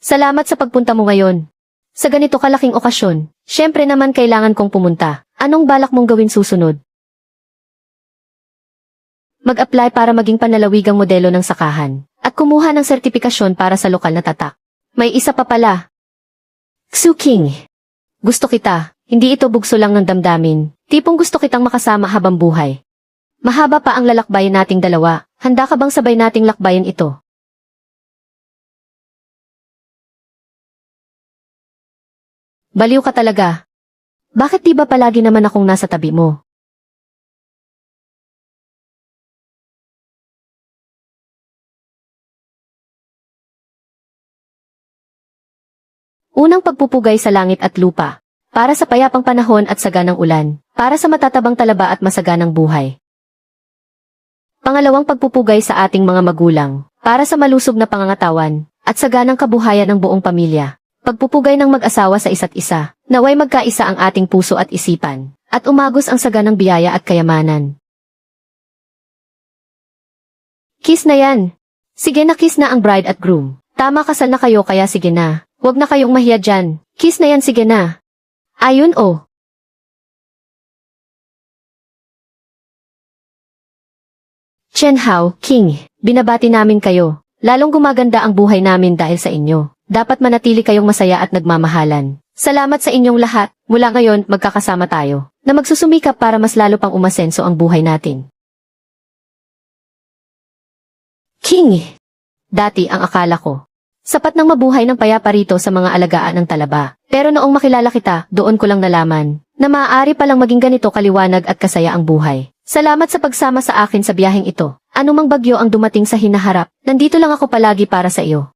Salamat sa pagpunta mo ngayon. Sa ganito kalaking okasyon, syempre naman kailangan kong pumunta. Anong balak mong gawin susunod? Mag-apply para maging panalawigang modelo ng sakahan, at kumuha ng sertipikasyon para sa lokal na tatak. May isa pa pala. Xu King. Gusto kita, hindi ito bugso lang ng damdamin, tipong gusto kitang makasama habang buhay. Mahaba pa ang lalakbayin nating dalawa, handa ka bang sabay nating lakbayin ito? Baliw ka talaga. Bakit di ba palagi naman akong nasa tabi mo? Unang pagpupugay sa langit at lupa, para sa payapang panahon at saganang ulan, para sa matatabang talaba at masaganang buhay. Pangalawang pagpupugay sa ating mga magulang, para sa malusog na pangangatawan, at saganang kabuhayan ng buong pamilya, pagpupugay ng mag-asawa sa isa't isa, naway magkaisa ang ating puso at isipan, at umagos ang saganang biyaya at kayamanan. Kiss na yan. Sige na, kiss na ang bride at groom. Tama, kasal na kayo kaya sige na. Huwag na kayong mahiya dyan. Kiss na yan, sige na. Ayun oh. Chen Hao, King, binabati namin kayo. Lalong gumaganda ang buhay namin dahil sa inyo. Dapat manatili kayong masaya at nagmamahalan. Salamat sa inyong lahat. Mula ngayon, magkakasama tayo, na magsusumikap para mas lalo pang umasenso ang buhay natin. King, dati ang akala ko, sapat nang mabuhay ng payapa rito sa mga alagaan ng talaba. Pero noong makilala kita, doon ko lang nalaman, na maaari palang maging ganito kaliwanag at kasaya ang buhay. Salamat sa pagsama sa akin sa biyaheng ito. Anumang bagyo ang dumating sa hinaharap, nandito lang ako palagi para sa iyo.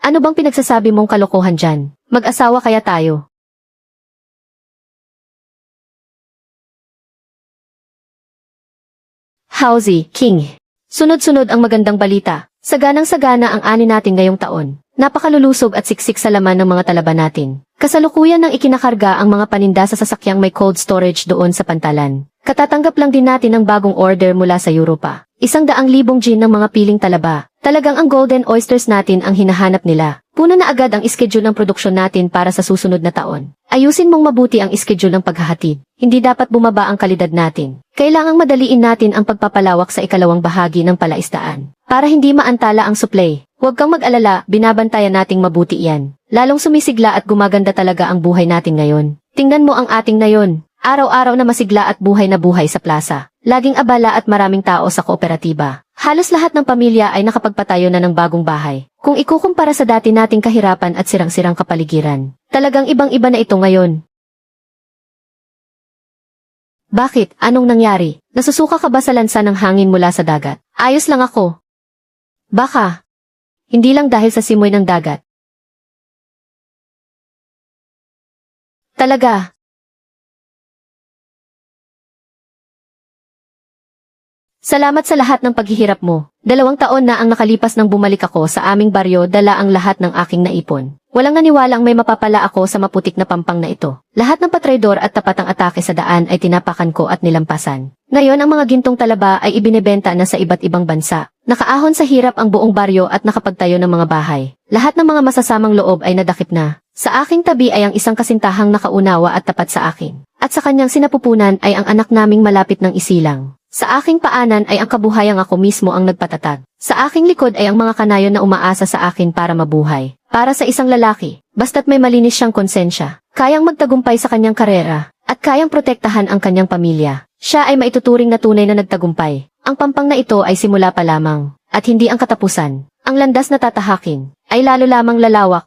Ano bang pinagsasabi mong kalokohan dyan? Mag-asawa kaya tayo? Hauzi, King. Sunod-sunod ang magandang balita. Saganang-sagana ang ani natin ngayong taon. Napakalulusog at siksik sa laman ng mga talaba natin. Kasalukuyan nang ikinakarga ang mga paninda sa sasakyang may cold storage doon sa pantalan. Katatanggap lang din natin ng bagong order mula sa Europa. 100,000 gin ng mga piling talaba. Talagang ang golden oysters natin ang hinahanap nila. Puno na agad ang schedule ng produksyon natin para sa susunod na taon. Ayusin mong mabuti ang schedule ng paghahatid. Hindi dapat bumaba ang kalidad natin. Kailangang madaliin natin ang pagpapalawak sa ikalawang bahagi ng palaisdaan. Para hindi maantala ang supply. Huwag kang mag-alala, binabantayan nating mabuti yan. Lalong sumisigla at gumaganda talaga ang buhay natin ngayon. Tingnan mo ang ating ngayon. Araw-araw na masigla at buhay na buhay sa plaza. Laging abala at maraming tao sa kooperatiba. Halos lahat ng pamilya ay nakapagpatayo na ng bagong bahay. Kung ikukumpara sa dati nating kahirapan at sirang-sirang kapaligiran, talagang ibang-iba na ito ngayon. Bakit? Anong nangyari? Nasusuka ka ba sa lansa ng hangin mula sa dagat? Ayos lang ako. Baka. Hindi lang dahil sa simoy ng dagat. Talaga. Salamat sa lahat ng paghihirap mo. 2 taon na ang nakalipas nang bumalik ako sa aming baryo, dala ang lahat ng aking naipon. Walang naniwalang may mapapala ako sa maputik na pampang na ito. Lahat ng patraydor at tapat ang atake sa daan ay tinapakan ko at nilampasan. Ngayon ang mga gintong talaba ay ibinebenta na sa iba't ibang bansa. Nakaahon sa hirap ang buong baryo at nakapagtayo ng mga bahay. Lahat ng mga masasamang loob ay nadakip na. Sa aking tabi ay ang isang kasintahang nakaunawa at tapat sa akin. At sa kanyang sinapupunan ay ang anak naming malapit ng isilang. Sa aking paanan ay ang kabuhayang ako mismo ang nagpatatag. Sa aking likod ay ang mga kanayon na umaasa sa akin para mabuhay. Para sa isang lalaki, basta't may malinis siyang konsensya, kayang magtagumpay sa kanyang karera, at kayang protektahan ang kanyang pamilya, siya ay maituturing na tunay na nagtagumpay. Ang pampang na ito ay simula pa lamang, at hindi ang katapusan. Ang landas na tatahakin, ay lalo lamang lalawak,